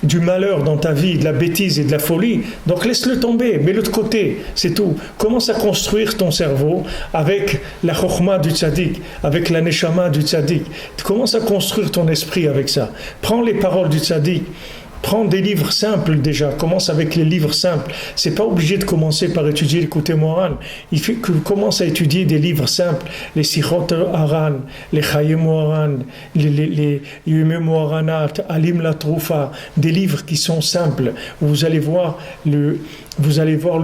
du malheur dans ta vie, de la bêtise et de la folie, donc laisse-le tomber, mets-le de côté, c'est tout. Commence à construire ton cerveau avec la chokhma du tzaddik, avec la neshama du tzaddik. Commence à construire ton esprit avec ça. Prends les paroles du tzaddik. Prends des livres simples déjà. Commence avec les livres simples. C'est pas obligé de commencer par étudier le côté moral. Il fait que commence à étudier des livres simples. Les Sichot Haran, les Chayim Haran, les Yemim Haranat, Alim la Troufa. Des livres qui sont simples. Vous allez voir le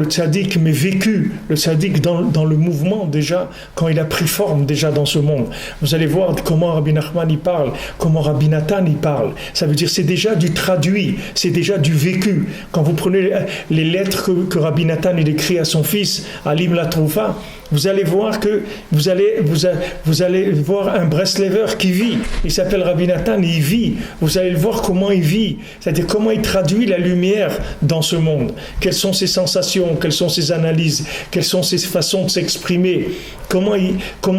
tzaddik, mais vécu, le tzaddik dans le mouvement déjà, quand il a pris forme déjà dans ce monde. Vous allez voir comment Rabbi Nachman y parle, comment Rabbi Nathan y parle. Ça veut dire c'est déjà du traduit, c'est déjà du vécu. Quand vous prenez les lettres que Rabbi Nathan il écrit à son fils, Alim la Troufa, vous allez voir que vous allez voir un Breslever qui vit. Il s'appelle Rabbi Nathan et il vit. Vous allez le voir comment il vit. C'est-à-dire comment il traduit la lumière dans ce monde. Quelles sont ses sensations, quelles sont ses analyses, quelles sont ses façons de s'exprimer. Comment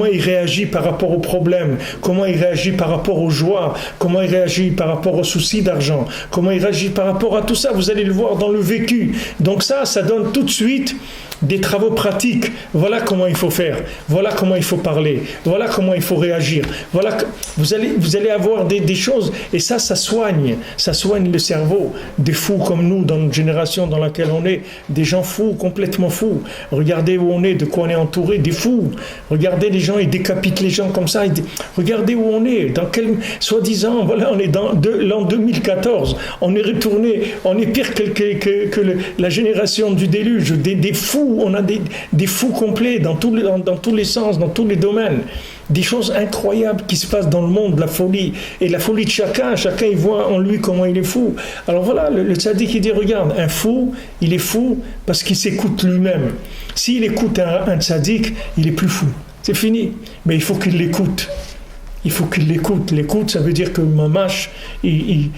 il réagit par rapport aux problèmes, comment il réagit par rapport aux joies, comment il réagit par rapport aux soucis d'argent, comment il réagit par rapport à tout ça. Vous allez le voir dans le vécu. Donc ça donne tout de suite des travaux pratiques. Voilà comment il faut faire, voilà comment il faut parler, voilà comment il faut réagir. Voilà, vous allez avoir des choses, et ça soigne le cerveau des fous comme nous, dans notre génération dans laquelle on est, des gens fous, complètement fous. Regardez où on est, de quoi on est entouré, des fous. Regardez les gens, ils décapitent les gens comme ça. Regardez où on est, dans quel soi-disant, voilà, on est dans l'an 2014, on est retourné, on est pire que la génération du déluge, des fous. On a des fous complets dans tous les sens, dans tous les domaines. Des choses incroyables qui se passent dans le monde, la folie. Et la folie de chacun il voit en lui comment il est fou. Alors voilà, le tzaddik il dit, regarde, un fou, il est fou parce qu'il s'écoute lui-même. S'il écoute un tzaddik, il est plus fou. C'est fini. Mais il faut qu'il l'écoute. Il faut qu'il l'écoute. L'écoute, ça veut dire que Mamash, il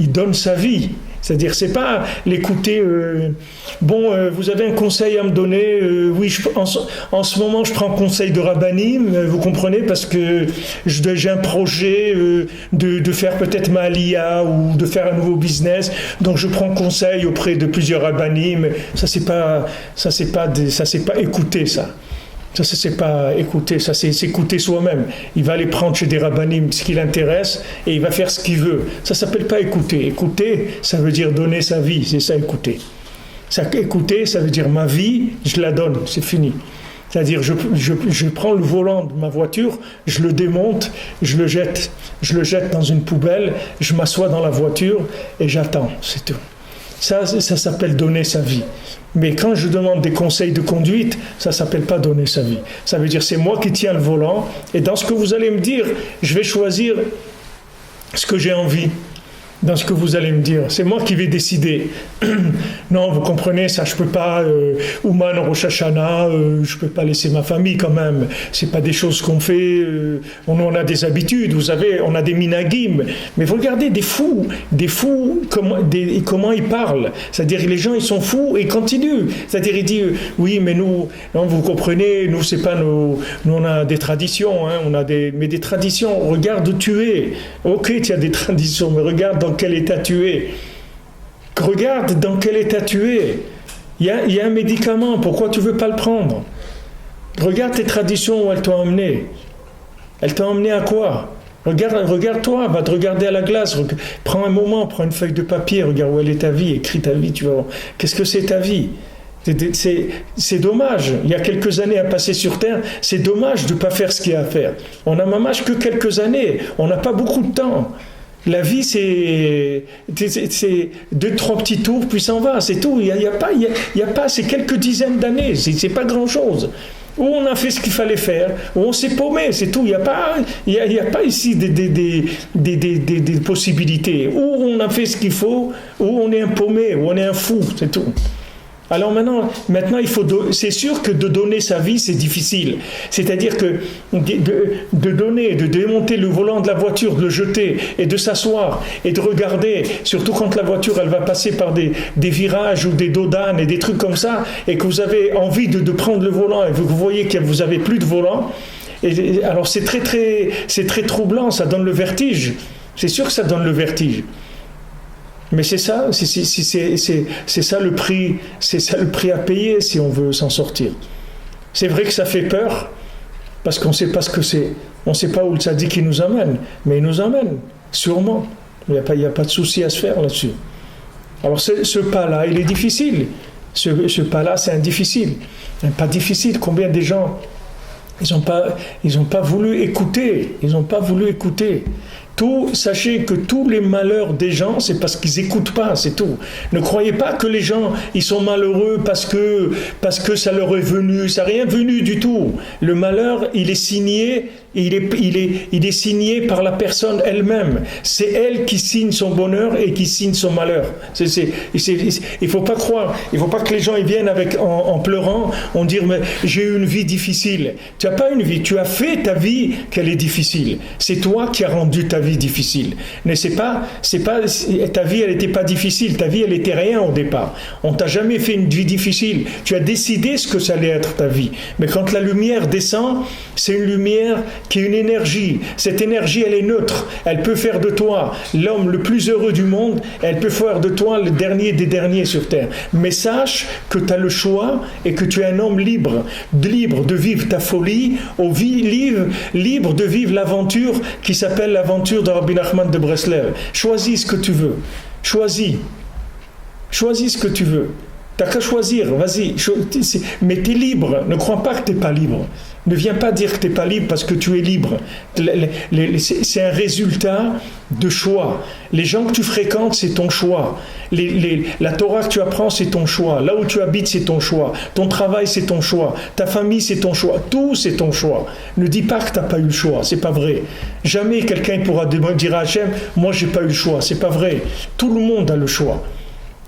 donne sa vie. C'est-à-dire, c'est pas l'écouter, vous avez un conseil à me donner, oui, en ce moment, je prends conseil de Rabbanim, vous comprenez, parce que j'ai un projet de faire peut-être ma Aliyah ou de faire un nouveau business, donc je prends conseil auprès de plusieurs Rabbanim. Ça, c'est pas écouter, ça. Ça, c'est pas écouter, ça, c'est s'écouter soi-même. Il va aller prendre chez des rabbinim ce qui l'intéresse et il va faire ce qu'il veut. Ça s'appelle pas écouter. Écouter, ça veut dire donner sa vie, c'est ça, écouter. Écouter, ça veut dire ma vie, je la donne, c'est fini. C'est-à-dire, je prends le volant de ma voiture, je le démonte, je le jette dans une poubelle, je m'assois dans la voiture et j'attends, c'est tout. Ça s'appelle donner sa vie. Mais quand je demande des conseils de conduite, ça ne s'appelle pas donner sa vie. Ça veut dire c'est moi qui tiens le volant, et dans ce que vous allez me dire, je vais choisir ce que j'ai envie. dans ce que vous allez me dire. C'est moi qui vais décider. Non, vous comprenez, ça je peux pas, Ouman Rosh Hashanah, je peux pas laisser ma famille quand même. C'est pas des choses qu'on fait, on a des habitudes, vous savez, on a des minagim. Mais vous regardez des fous, comment ils parlent. C'est-à-dire les gens ils sont fous et ils continuent. C'est-à-dire ils disent, oui mais nous, non, vous comprenez, nous c'est pas nous on a des traditions, hein, mais des traditions, regarde où tu es. Ok, tu as des traditions, mais regarde dans quel état tu es. Regarde dans quel état tu es. Il y a un médicament, pourquoi tu ne veux pas le prendre? Regarde tes traditions où elles t'ont emmené. Elles t'ont emmené à quoi? Regarde-toi, va te regarder à la glace. Prends un moment, prends une feuille de papier, regarde où elle est ta vie, écris ta vie, tu vas voir. Qu'est-ce que c'est ta vie? C'est dommage, il y a quelques années à passer sur Terre, c'est dommage de ne pas faire ce qu'il y a à faire. On n'a même que quelques années, on n'a pas beaucoup de temps. La vie, c'est 2-3 petits tours, puis s'en va, c'est tout. Il y a pas, c'est quelques dizaines d'années, c'est pas grand-chose. Où on a fait ce qu'il fallait faire, où on s'est paumé, c'est tout. Il n'y a pas ici des possibilités. Où on a fait ce qu'il faut, où on est un paumé, où on est un fou, c'est tout. Alors maintenant, c'est sûr que de donner sa vie, c'est difficile. C'est-à-dire que de donner, de démonter le volant de la voiture, de le jeter et de s'asseoir et de regarder, surtout quand la voiture elle va passer par des virages ou des dos d'âne et des trucs comme ça, et que vous avez envie de prendre le volant et que vous voyez que vous n'avez plus de volant, alors c'est très troublant, ça donne le vertige. C'est sûr que ça donne le vertige. Mais c'est ça le prix, c'est ça le prix à payer si on veut s'en sortir. C'est vrai que ça fait peur, parce qu'on ne sait pas ce que c'est. On ne sait pas où le tzaddik nous amène, mais il nous amène, sûrement. Il n'y a pas de souci à se faire là-dessus. Alors ce pas-là, il est difficile. Ce pas-là, c'est un difficile. Un pas difficile. Combien de gens, ils n'ont pas voulu écouter. Ils n'ont pas voulu écouter. Sachez que tous les malheurs des gens, c'est parce qu'ils n'écoutent pas, c'est tout. Ne croyez pas que les gens, ils sont malheureux parce que ça leur est venu. Ça n'a rien venu du tout. Le malheur, il est signé, il est signé par la personne elle-même. C'est elle qui signe son bonheur et qui signe son malheur. Il faut pas croire. Il faut pas que les gens ils viennent en pleurant, on dire mais j'ai eu une vie difficile. Tu n'as pas une vie. Tu as fait ta vie qu'elle est difficile. C'est toi qui as rendu ta vie difficile. Mais c'est pas ta vie elle n'était pas difficile. Ta vie elle était rien au départ. On t'a jamais fait une vie difficile. Tu as décidé ce que ça allait être ta vie. Mais quand la lumière descend, c'est une lumière qui est une énergie. Cette énergie, elle est neutre. Elle peut faire de toi l'homme le plus heureux du monde. Elle peut faire de toi le dernier des derniers sur Terre. Mais sache que tu as le choix et que tu es un homme libre de vivre ta folie, libre de vivre l'aventure qui s'appelle l'aventure de Rabbi Nachman de Breslev. Choisis ce que tu veux. Choisis ce que tu veux. T'as qu'à choisir, vas-y. Mais tu es libre. Ne crois pas que tu n'es pas libre. Ne viens pas dire que tu n'es pas libre parce que tu es libre. C'est un résultat de choix. Les gens que tu fréquentes, c'est ton choix. La Torah que tu apprends, c'est ton choix. Là où tu habites, c'est ton choix. Ton travail, c'est ton choix. Ta famille, c'est ton choix. Tout, c'est ton choix. Ne dis pas que tu n'as pas eu le choix. C'est pas vrai. Jamais quelqu'un pourra dire à Hachem, moi, j'ai pas eu le choix. C'est pas vrai. Tout le monde a le choix.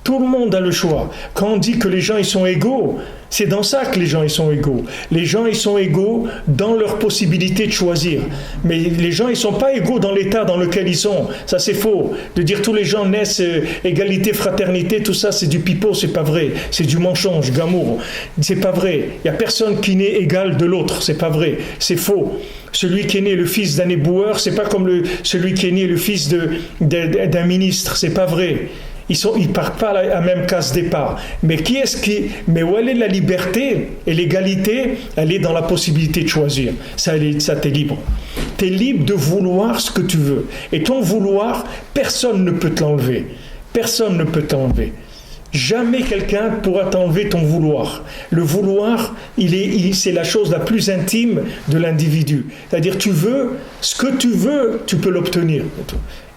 Tout le monde a le choix. Quand on dit que les gens ils sont égaux, c'est dans ça que les gens ils sont égaux. Les gens ils sont égaux dans leur possibilité de choisir. Mais les gens ils sont pas égaux dans l'état dans lequel ils sont. Ça c'est faux. De dire tous les gens naissent égalité, fraternité, tout ça c'est du pipeau, c'est pas vrai. C'est du mensonge, gamour. C'est pas vrai. Il y a personne qui naît égal de l'autre, c'est pas vrai. C'est faux. Celui qui est né le fils d'un éboueur, c'est pas comme celui qui est né le fils d'un ministre, c'est pas vrai. Ils partent pas à la même case départ. Mais mais où elle est la liberté et l'égalité? Elle est dans la possibilité de choisir. Ça t'es libre. T'es libre de vouloir ce que tu veux. Et ton vouloir, personne ne peut te l'enlever. Personne ne peut t'enlever. Jamais quelqu'un pourra t'enlever ton vouloir. Le vouloir, c'est la chose la plus intime de l'individu. C'est-à-dire, tu veux ce que tu veux, tu peux l'obtenir.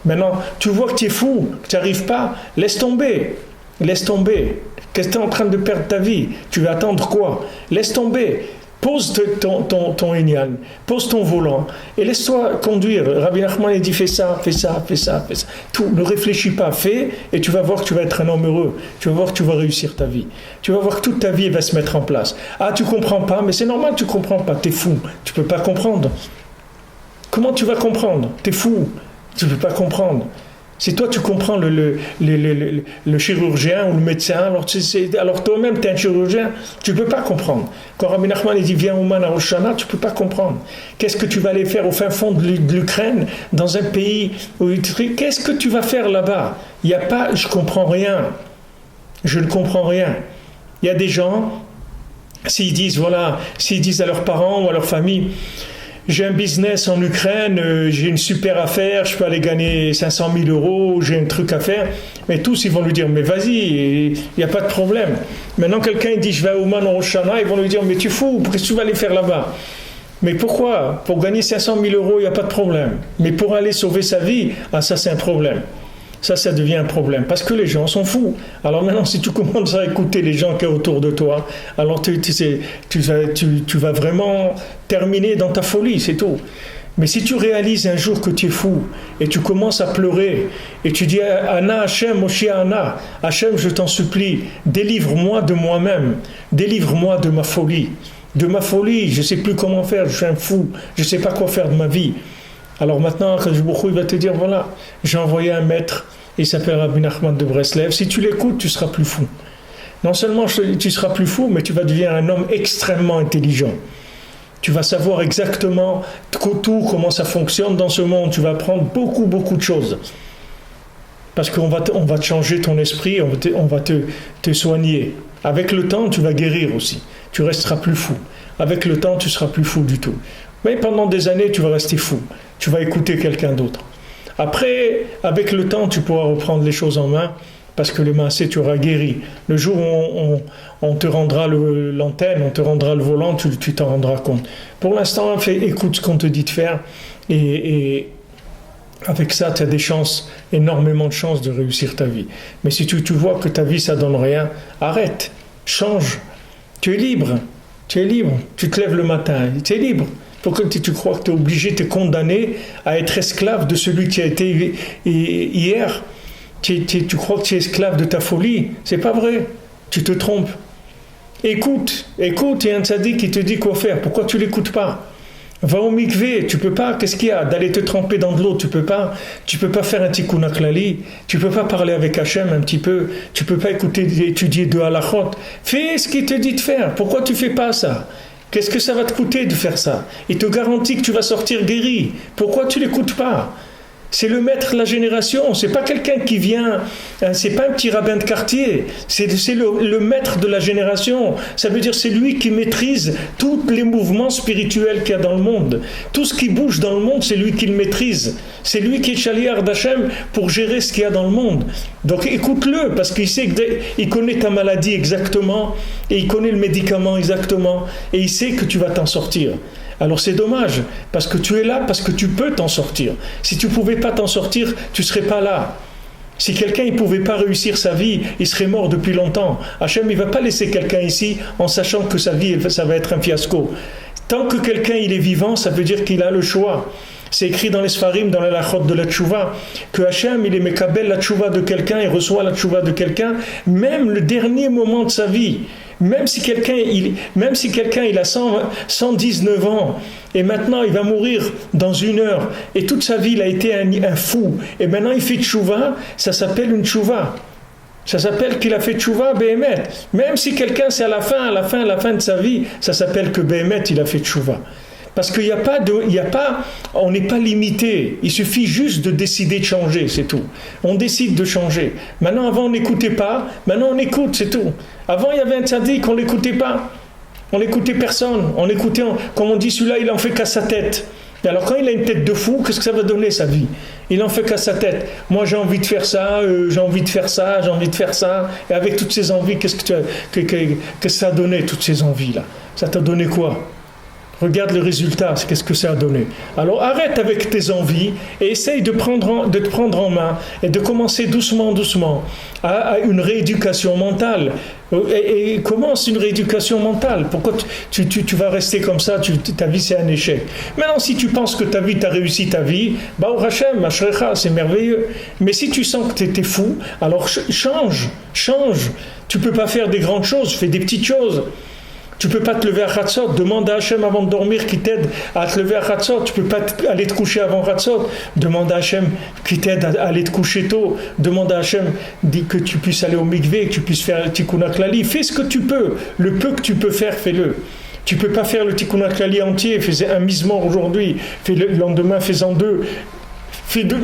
Maintenant, tu vois que tu es fou, que tu n'y arrives pas, laisse tomber. Laisse tomber. Qu'est-ce que tu es en train de perdre ta vie? Tu vas attendre quoi? Laisse tomber. Pose ton Enyan, pose ton volant et laisse-toi conduire. Rabbi Nachman a dit fais ça, fais ça, fais ça, fais ça. Tout, ne réfléchis pas, fais et tu vas voir que tu vas être un homme heureux. Tu vas voir que tu vas réussir ta vie. Tu vas voir que toute ta vie va se mettre en place. Ah, tu comprends pas, mais c'est normal, tu comprends pas. T'es fou, tu peux pas comprendre. Comment tu vas comprendre? T'es fou, tu peux pas comprendre. Si toi tu comprends le chirurgien ou le médecin, alors toi-même tu es un chirurgien, tu ne peux pas comprendre. Quand Rabbi Nachman dit viens au Man à Rosh Hashanah, tu ne peux pas comprendre. Qu'est-ce que tu vas aller faire au fin fond de l'Ukraine, dans un pays où qu'est-ce que tu vas faire là-bas? Il n'y a pas, je ne comprends rien. Je ne comprends rien. Il y a des gens, s'ils disent à leurs parents ou à leur famille, j'ai un business en Ukraine, j'ai une super affaire, je peux aller gagner 500 000 euros, j'ai un truc à faire. Mais tous, ils vont lui dire, mais vas-y, il n'y a pas de problème. Maintenant, quelqu'un il dit, je vais à Ouman au Rosh Hashanah, ils vont lui dire, mais tu es fou, qu'est-ce que tu vas aller faire là-bas? Mais pourquoi? Pour gagner 500 000 euros, il n'y a pas de problème. Mais pour aller sauver sa vie, ah ça c'est un problème. Ça devient un problème, parce que les gens sont fous. Alors maintenant, si tu commences à écouter les gens qui sont autour de toi, alors tu vas vraiment terminer dans ta folie, c'est tout. Mais si tu réalises un jour que tu es fou, et tu commences à pleurer, et tu dis « Anna Hachem, Moshe Anna, Hachem, je t'en supplie, délivre-moi de moi-même, délivre-moi de ma folie. De ma folie, je ne sais plus comment faire, je suis un fou, je ne sais pas quoi faire de ma vie. » Alors maintenant, il va te dire, voilà, j'ai envoyé un maître, il s'appelle Rabbi Nachman de Breslev, si tu l'écoutes, tu seras plus fou. Non seulement tu seras plus fou, mais tu vas devenir un homme extrêmement intelligent. Tu vas savoir exactement tout, comment ça fonctionne dans ce monde, tu vas apprendre beaucoup, beaucoup de choses. Parce qu'on va te changer ton esprit, on va te soigner. Avec le temps, tu vas guérir aussi. Tu resteras plus fou. Avec le temps, tu seras plus fou du tout. Mais pendant des années, tu vas rester fou. Tu vas écouter quelqu'un d'autre. Après, avec le temps, tu pourras reprendre les choses en main parce que le maasé, tu auras guéri. Le jour où on te rendra l'antenne, on te rendra le volant, tu t'en rendras compte. Pour l'instant, écoute ce qu'on te dit de faire et avec ça, tu as des chances, énormément de chances de réussir ta vie. Mais si tu vois que ta vie, ça donne rien, arrête, change. Tu es libre. Tu te lèves le matin, tu es libre. Pourquoi tu crois que tu es obligé, tu es condamné à être esclave de celui qui a été hier? Tu crois que tu es esclave de ta folie? C'est pas vrai. Tu te trompes. Écoute, il y a un tzaddik qui te dit quoi faire. Pourquoi tu l'écoutes pas? Va au mikvé, tu peux pas. Qu'est-ce qu'il y a? D'aller te tremper dans de l'eau, tu peux pas. Tu peux pas faire un tikkun haklali. Tu peux pas parler avec Hachem un petit peu. Tu peux pas étudier de halachot. Fais ce qu'il te dit de faire. Pourquoi tu fais pas ça? Qu'est-ce que ça va te coûter de faire ça? Il te garantit que tu vas sortir guéri. Pourquoi tu l'écoutes pas? C'est le maître de la génération, c'est pas quelqu'un qui vient, c'est pas un petit rabbin de quartier, c'est le maître de la génération. Ça veut dire c'est lui qui maîtrise tous les mouvements spirituels qu'il y a dans le monde. Tout ce qui bouge dans le monde, c'est lui qui le maîtrise. C'est lui qui est Shaliach d'Hachem pour gérer ce qu'il y a dans le monde. Donc écoute-le, parce qu'il sait qu'il connaît ta maladie exactement, et il connaît le médicament exactement, et il sait que tu vas t'en sortir. Alors c'est dommage, parce que tu es là, parce que tu peux t'en sortir. Si tu ne pouvais pas t'en sortir, tu ne serais pas là. Si quelqu'un ne pouvait pas réussir sa vie, il serait mort depuis longtemps. Hachem, il ne va pas laisser quelqu'un ici en sachant que sa vie, ça va être un fiasco. Tant que quelqu'un il est vivant, ça veut dire qu'il a le choix. C'est écrit dans les Sfarim, dans la Lachot de la Tchouva, que Hachem, il est mekabel la Tchouva de quelqu'un, il reçoit la Tchouva de quelqu'un, même le dernier moment de sa vie. Même si quelqu'un il a 119 ans et maintenant il va mourir dans 1 heure et toute sa vie il a été un fou et maintenant il fait tchouva, ça s'appelle une tchouva. Ça s'appelle qu'il a fait tchouva béhémet. Même si quelqu'un c'est à la fin de sa vie, ça s'appelle que béhémet il a fait tchouva. Parce qu'il n'y a pas, on n'est pas limité. Il suffit juste de décider de changer, c'est tout. On décide de changer. Maintenant, avant, on n'écoutait pas. Maintenant, on écoute, c'est tout. Avant, il y avait un tzaddik, on n'écoutait pas. On n'écoutait personne. On écoutait, comme on dit, celui-là, il en fait qu'à sa tête. Et alors, quand il a une tête de fou, qu'est-ce que ça va donner, sa vie? Il en fait qu'à sa tête. Moi, j'ai envie de faire ça, j'ai envie de faire ça, j'ai envie de faire ça. Et avec toutes ces envies, qu'est-ce que ça a donné, toutes ces envies-là? Ça t'a donné quoi? Regarde le résultat, qu'est-ce que ça a donné. Alors arrête avec tes envies et essaye de te prendre en main et de commencer doucement à une rééducation mentale. Et commence une rééducation mentale. Pourquoi tu vas rester comme ça, ta vie c'est un échec. Maintenant, si tu penses que ta vie, tu as réussi ta vie, Baruch Hashem, Ashrecha, c'est merveilleux. Mais si tu sens que tu étais fou, alors change. Tu ne peux pas faire des grandes choses, fais des petites choses. Tu ne peux pas te lever à Chatzot, demande à Hachem avant de dormir qui t'aide à te lever à Chatzot. Tu ne peux pas aller te coucher avant Chatzot, demande à Hachem qui t'aide à aller te coucher tôt. Demande à Hachem que tu puisses aller au mikvé, que tu puisses faire le tikkun klali. Fais ce que tu peux, le peu que tu peux faire, fais-le. Tu ne peux pas faire le tikkun klali entier, fais un misement aujourd'hui, fais le lendemain, fais-en deux.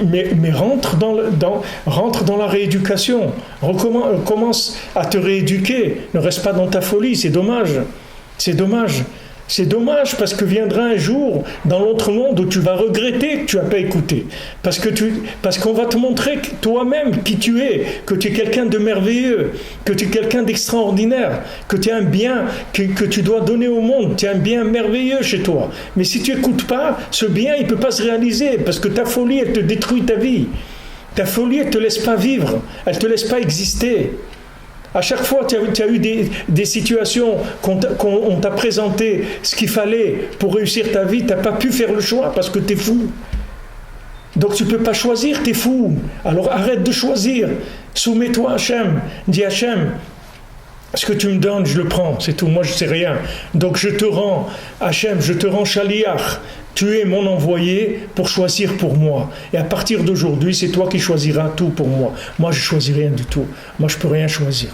Mais rentre dans la rééducation. Commence à te rééduquer. Ne reste pas dans ta folie, c'est dommage. C'est dommage parce que viendra un jour dans l'autre monde où tu vas regretter que tu n'as pas écouté. Parce qu'on va te montrer toi-même qui tu es, que tu es quelqu'un de merveilleux, que tu es quelqu'un d'extraordinaire, que tu as un bien que tu dois donner au monde, tu as un bien merveilleux chez toi. Mais si tu n'écoutes pas, ce bien, il ne peut pas se réaliser parce que ta folie, elle te détruit ta vie. Ta folie, elle ne te laisse pas vivre, elle ne te laisse pas exister. À chaque fois, tu as eu des situations qu'on t'a présenté ce qu'il fallait pour réussir ta vie, tu n'as pas pu faire le choix parce que tu es fou. Donc tu ne peux pas choisir, tu es fou. Alors arrête de choisir. Soumets-toi à Hachem. Dis Hachem, ce que tu me donnes, je le prends, c'est tout. Moi, je ne sais rien. Donc je te rends, Hachem, je te rends Shaliach. Tu es mon envoyé pour choisir pour moi. Et à partir d'aujourd'hui, c'est toi qui choisiras tout pour moi. Moi, je ne choisis rien du tout. Moi, je ne peux rien choisir.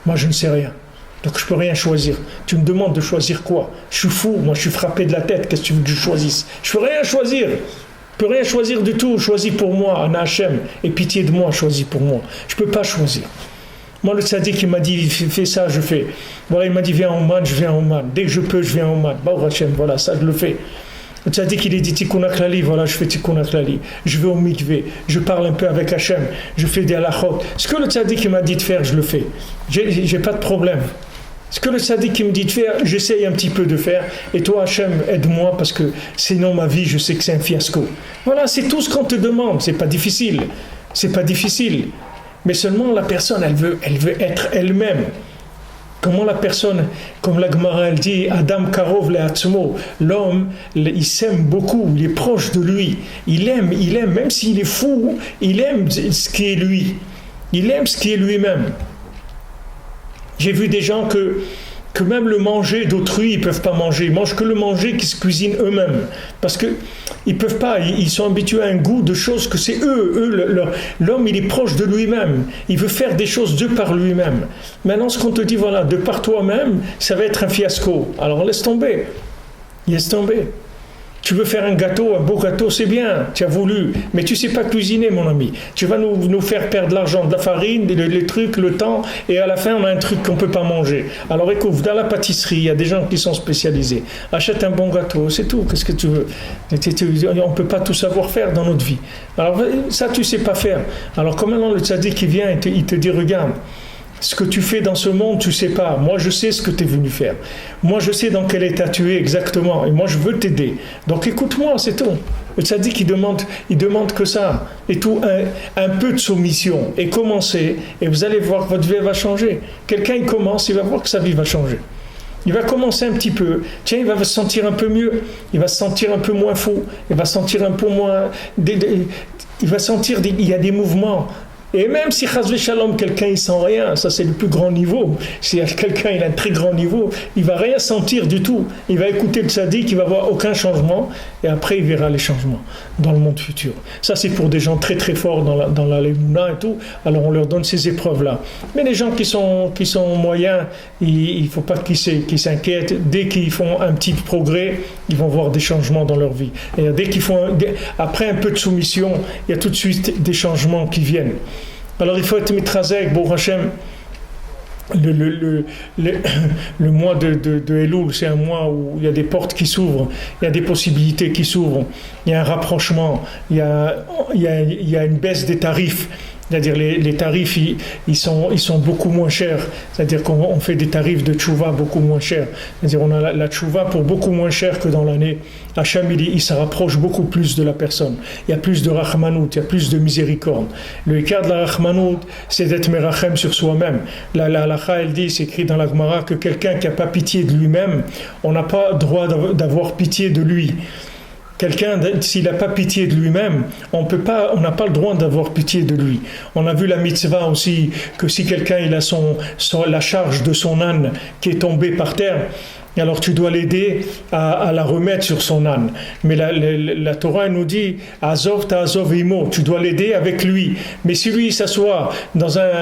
Moi, je ne sais rien. Donc, je ne peux rien choisir. Tu me demandes de choisir quoi? Je suis fou. Moi, je suis frappé de la tête. Qu'est-ce que tu veux que je choisisse? Je ne peux rien choisir. Je ne peux rien choisir du tout. Choisis pour moi, Ana Hachem. Et pitié de moi, choisis pour moi. Je ne peux pas choisir. Moi, le tzaddik, il m'a dit, fais ça, je fais. Voilà, il m'a dit, viens en Oman, je viens en Oman. Dès que je peux, je viens en Oman. Baruch Hachem, voilà, ça, je le fais. Le tzaddik, il est dit tikkun klali, voilà, je fais tikkun klali. Je vais au mikvé, je parle un peu avec Hachem, je fais des halachot. Ce que le tzaddik m'a dit de faire, je le fais. J'ai pas de problème. Ce que le tzaddik me dit de faire, j'essaye un petit peu de faire. Et toi, Hachem, aide-moi parce que sinon ma vie, je sais que c'est un fiasco. Voilà, c'est tout ce qu'on te demande. C'est pas difficile. Mais seulement la personne, elle veut être elle-même. Comment la personne, comme la Gemara elle dit, Adam Karov le'atzmo, l'homme, il s'aime beaucoup, il est proche de lui, il aime, même s'il est fou, il aime ce qui est lui, il aime ce qui est lui-même. J'ai vu des gens que même le manger d'autrui, ils ne peuvent pas manger. Ils mangent que le manger qui se cuisinent eux-mêmes. Parce qu'ils ne peuvent pas, ils sont habitués à un goût de choses que c'est l'homme, il est proche de lui-même. Il veut faire des choses de par lui-même. Maintenant, ce qu'on te dit, voilà, de par toi-même, ça va être un fiasco. Alors laisse tomber. Tu veux faire un beau gâteau, c'est bien, tu as voulu, mais tu ne sais pas cuisiner, mon ami. Tu vas nous faire perdre de l'argent, de la farine, les trucs, le temps, et à la fin, on a un truc qu'on ne peut pas manger. Alors écoute, dans la pâtisserie, il y a des gens qui sont spécialisés. Achète un bon gâteau, c'est tout, qu'est-ce que tu veux? On ne peut pas tout savoir faire dans notre vie. Alors ça, tu ne sais pas faire. Alors comme maintenant le tzaddik qui vient, il te dit, regarde, ce que tu fais dans ce monde, tu ne sais pas. Moi, je sais ce que tu es venu faire. Moi, je sais dans quel état tu es exactement. Et moi, je veux t'aider. Donc, écoute-moi, c'est tout. Le tzaddik, il demande que ça. Et tout, un peu de soumission. Et commencez. Et vous allez voir que votre vie va changer. Quelqu'un, il commence, il va voir que sa vie va changer. Il va commencer un petit peu. Tiens, il va se sentir un peu mieux. Il va se sentir un peu moins fou. Il va se sentir un peu moins... Il va sentir... Il y a des mouvements... Et même si Chazvé Shalom, quelqu'un il sent rien, ça c'est le plus grand niveau. Si quelqu'un il a un très grand niveau, il va rien sentir du tout. Il va écouter le tzaddik, il va voir aucun changement, et après il verra les changements dans le monde futur. Ça c'est pour des gens très très forts dans la Lémouna et tout. Alors on leur donne ces épreuves là. Mais les gens qui sont moyens, il faut pas qu'ils s'inquiètent. Dès qu'ils font un petit progrès, ils vont voir des changements dans leur vie. Et dès qu'ils font après un peu de soumission, il y a tout de suite des changements qui viennent. Alors il faut être mitrazek, Baruch Hashem. Le mois de Elul, c'est un mois où il y a des portes qui s'ouvrent, il y a des possibilités qui s'ouvrent, il y a un rapprochement, il y a une baisse des tarifs, C'est-à-dire les tarifs, ils sont beaucoup moins chers. C'est-à-dire qu'on fait des tarifs de tchouva beaucoup moins chers. C'est-à-dire on a la tchouva pour beaucoup moins cher que dans l'année. Hachem, il se rapproche beaucoup plus de la personne. Il y a plus de rachmanout, il y a plus de miséricorde. Le écart de la rachmanout, c'est d'être merachem sur soi-même. La halakha, elle dit, c'est écrit dans la Gemara, que quelqu'un qui n'a pas pitié de lui-même, on n'a pas le droit d'avoir pitié de lui. Quelqu'un, s'il n'a pas pitié de lui-même, on n'a pas le droit d'avoir pitié de lui. On a vu la mitzvah aussi, que si quelqu'un il a la charge de son âne qui est tombé par terre, alors tu dois l'aider à la remettre sur son âne. Mais la Torah nous dit Azov ta Azov imo, tu dois l'aider avec lui. Mais si lui il s'assoit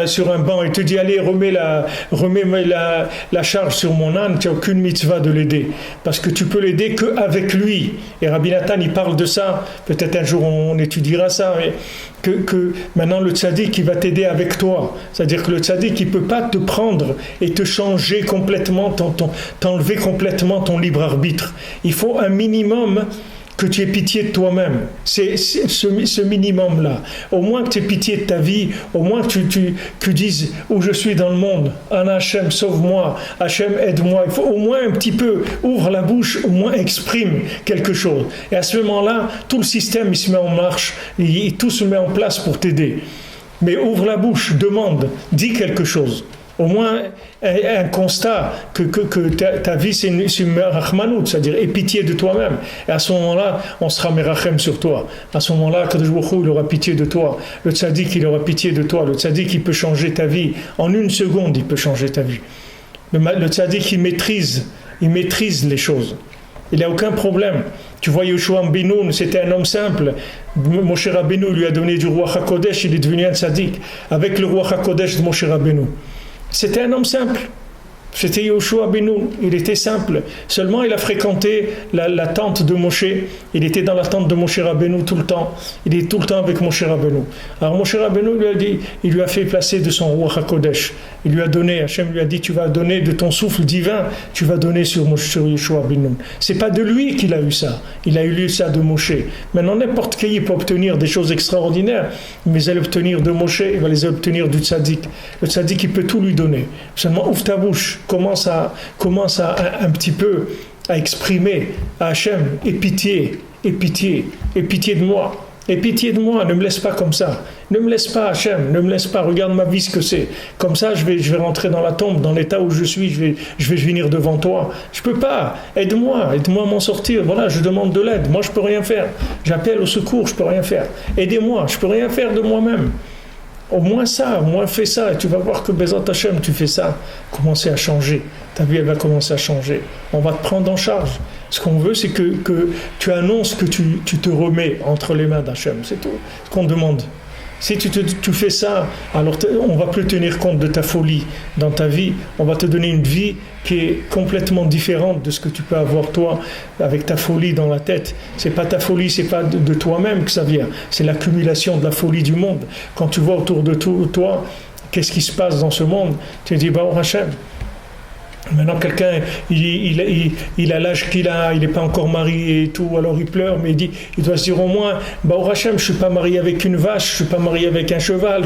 sur un banc et te dit allez remets la charge sur mon âne, tu n'as aucune mitzvah de l'aider. Parce que tu peux l'aider qu'avec lui. Et Rabbi Nathan il parle de ça, peut-être un jour on étudiera ça, mais que maintenant le tzaddik il va t'aider avec toi. C'est-à-dire que le tzaddik il ne peut pas te prendre et te changer complètement, t'enlever complètement ton libre arbitre. Il faut un minimum que tu aies pitié de toi-même. C'est ce minimum-là. Au moins que tu aies pitié de ta vie, au moins que tu dises où je suis dans le monde. Ana Hachem, sauve-moi. Hachem, aide-moi. Il faut au moins un petit peu, ouvre la bouche, au moins exprime quelque chose. Et à ce moment-là, tout le système il se met en marche, et tout se met en place pour t'aider. Mais ouvre la bouche, demande, dis quelque chose. Au moins un constat que ta vie c'est une merachmanout, c'est-à-dire aie pitié de toi-même. Et à ce moment-là, on sera merachem sur toi. À ce moment-là, Kadosh Baruch Hu, il aura pitié de toi. Le tzaddik, il aura pitié de toi. Le tzaddik, il peut changer ta vie. En une seconde, il peut changer ta vie. Le tzaddik, il maîtrise les choses. Il n'a aucun problème. Tu vois, Yoshua Benoun, c'était un homme simple. Moshe Rabbeinu lui a donné du roi HaKodesh, il est devenu un tzaddik. Avec le roi HaKodesh de Moshe Rabbeinu. C'était un homme simple. C'était Yoshua Benoun. Il était simple. Seulement, il a fréquenté la tente de Moshe. Il était dans la tente de Moshe Rabbeinu tout le temps. Il est tout le temps avec Moshe Rabbeinu. Alors Moshe Rabbeinu lui a dit, il lui a fait placer de son roi HaKodesh. Il lui a donné, Hachem lui a dit, tu vas donner de ton souffle divin, tu vas donner sur Yoshua Benoun. C'est pas de lui qu'il a eu ça. Il a eu ça de Moshe. Maintenant, n'importe qui peut obtenir des choses extraordinaires, mais il va obtenir de Moshe, il va les obtenir du tzaddik. Le tzaddik, il peut tout lui donner. Seulement, ouvre ta bouche. Commence à un petit peu à exprimer à Hachem, aie pitié de moi, aie pitié de moi, ne me laisse pas comme ça, ne me laisse pas Hachem, ne me laisse pas, regarde ma vie ce que c'est, comme ça je vais rentrer dans la tombe, dans l'état où je suis, je vais venir devant toi, je peux pas, aide-moi à m'en sortir, voilà, je demande de l'aide, moi je peux rien faire, j'appelle au secours, je peux rien faire, aidez-moi, je peux rien faire de moi-même. Au moins fais ça, et tu vas voir que Bezat Hachem, tu fais ça, commencer à changer. Ta vie, elle va commencer à changer. On va te prendre en charge. Ce qu'on veut, c'est que tu annonces que tu te remets entre les mains d'Hachem. C'est tout ce qu'on demande. Si tu fais ça, alors on ne va plus tenir compte de ta folie dans ta vie. On va te donner une vie qui est complètement différente de ce que tu peux avoir toi avec ta folie dans la tête. C'est pas ta folie, c'est pas de toi-même que ça vient. C'est l'accumulation de la folie du monde. Quand tu vois autour de toi, qu'est-ce qui se passe dans ce monde, tu te dis, Baruch Hashem. Maintenant, quelqu'un, il a l'âge qu'il a, il n'est pas encore marié et tout, alors il pleure, mais il doit se dire au moins, Baruch Hashem, je ne suis pas marié avec une vache, je ne suis pas marié avec un cheval,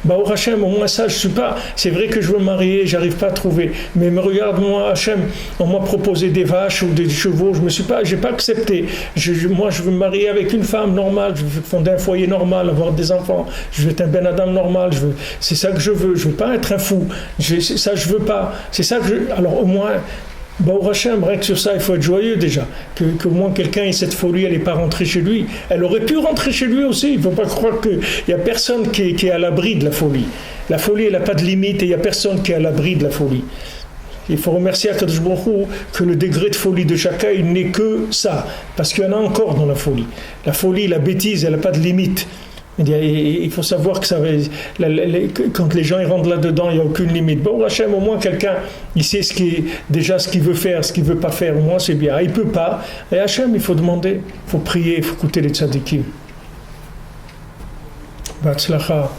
Baruch Hashem, au moins ça, je ne suis pas. C'est vrai que je veux me marier, je n'arrive pas à trouver, mais regarde-moi, Hashem, on m'a proposé des vaches ou des chevaux, je n'ai pas accepté. Moi, je veux me marier avec une femme normale, je veux fonder un foyer normal, avoir des enfants, je veux être un Ben Adam normal, c'est ça que je veux pas être un fou, ça je veux pas, c'est ça que alors au moins, Baruch Hashem, rien que sur ça, il faut être joyeux déjà. Que au moins quelqu'un ait cette folie, elle n'est pas rentrée chez lui. Elle aurait pu rentrer chez lui aussi. Il ne faut pas croire qu'il n'y a personne qui est à l'abri de la folie. La folie, elle n'a pas de limite et il n'y a personne qui est à l'abri de la folie. Il faut remercier Akadosh Baruch Hu que le degré de folie de chacun, il n'est que ça. Parce qu'il y en a encore dans la folie. La folie, la bêtise, elle n'a pas de limite. Il faut savoir que quand les gens ils rentrent là-dedans, il n'y a aucune limite. Bon, Hachem, au moins quelqu'un, il sait ce qu'il veut faire, ce qu'il ne veut pas faire, au moins c'est bien. Il ne peut pas. Et Hachem, il faut demander, il faut prier, il faut écouter les tzadikim. Batzlacha.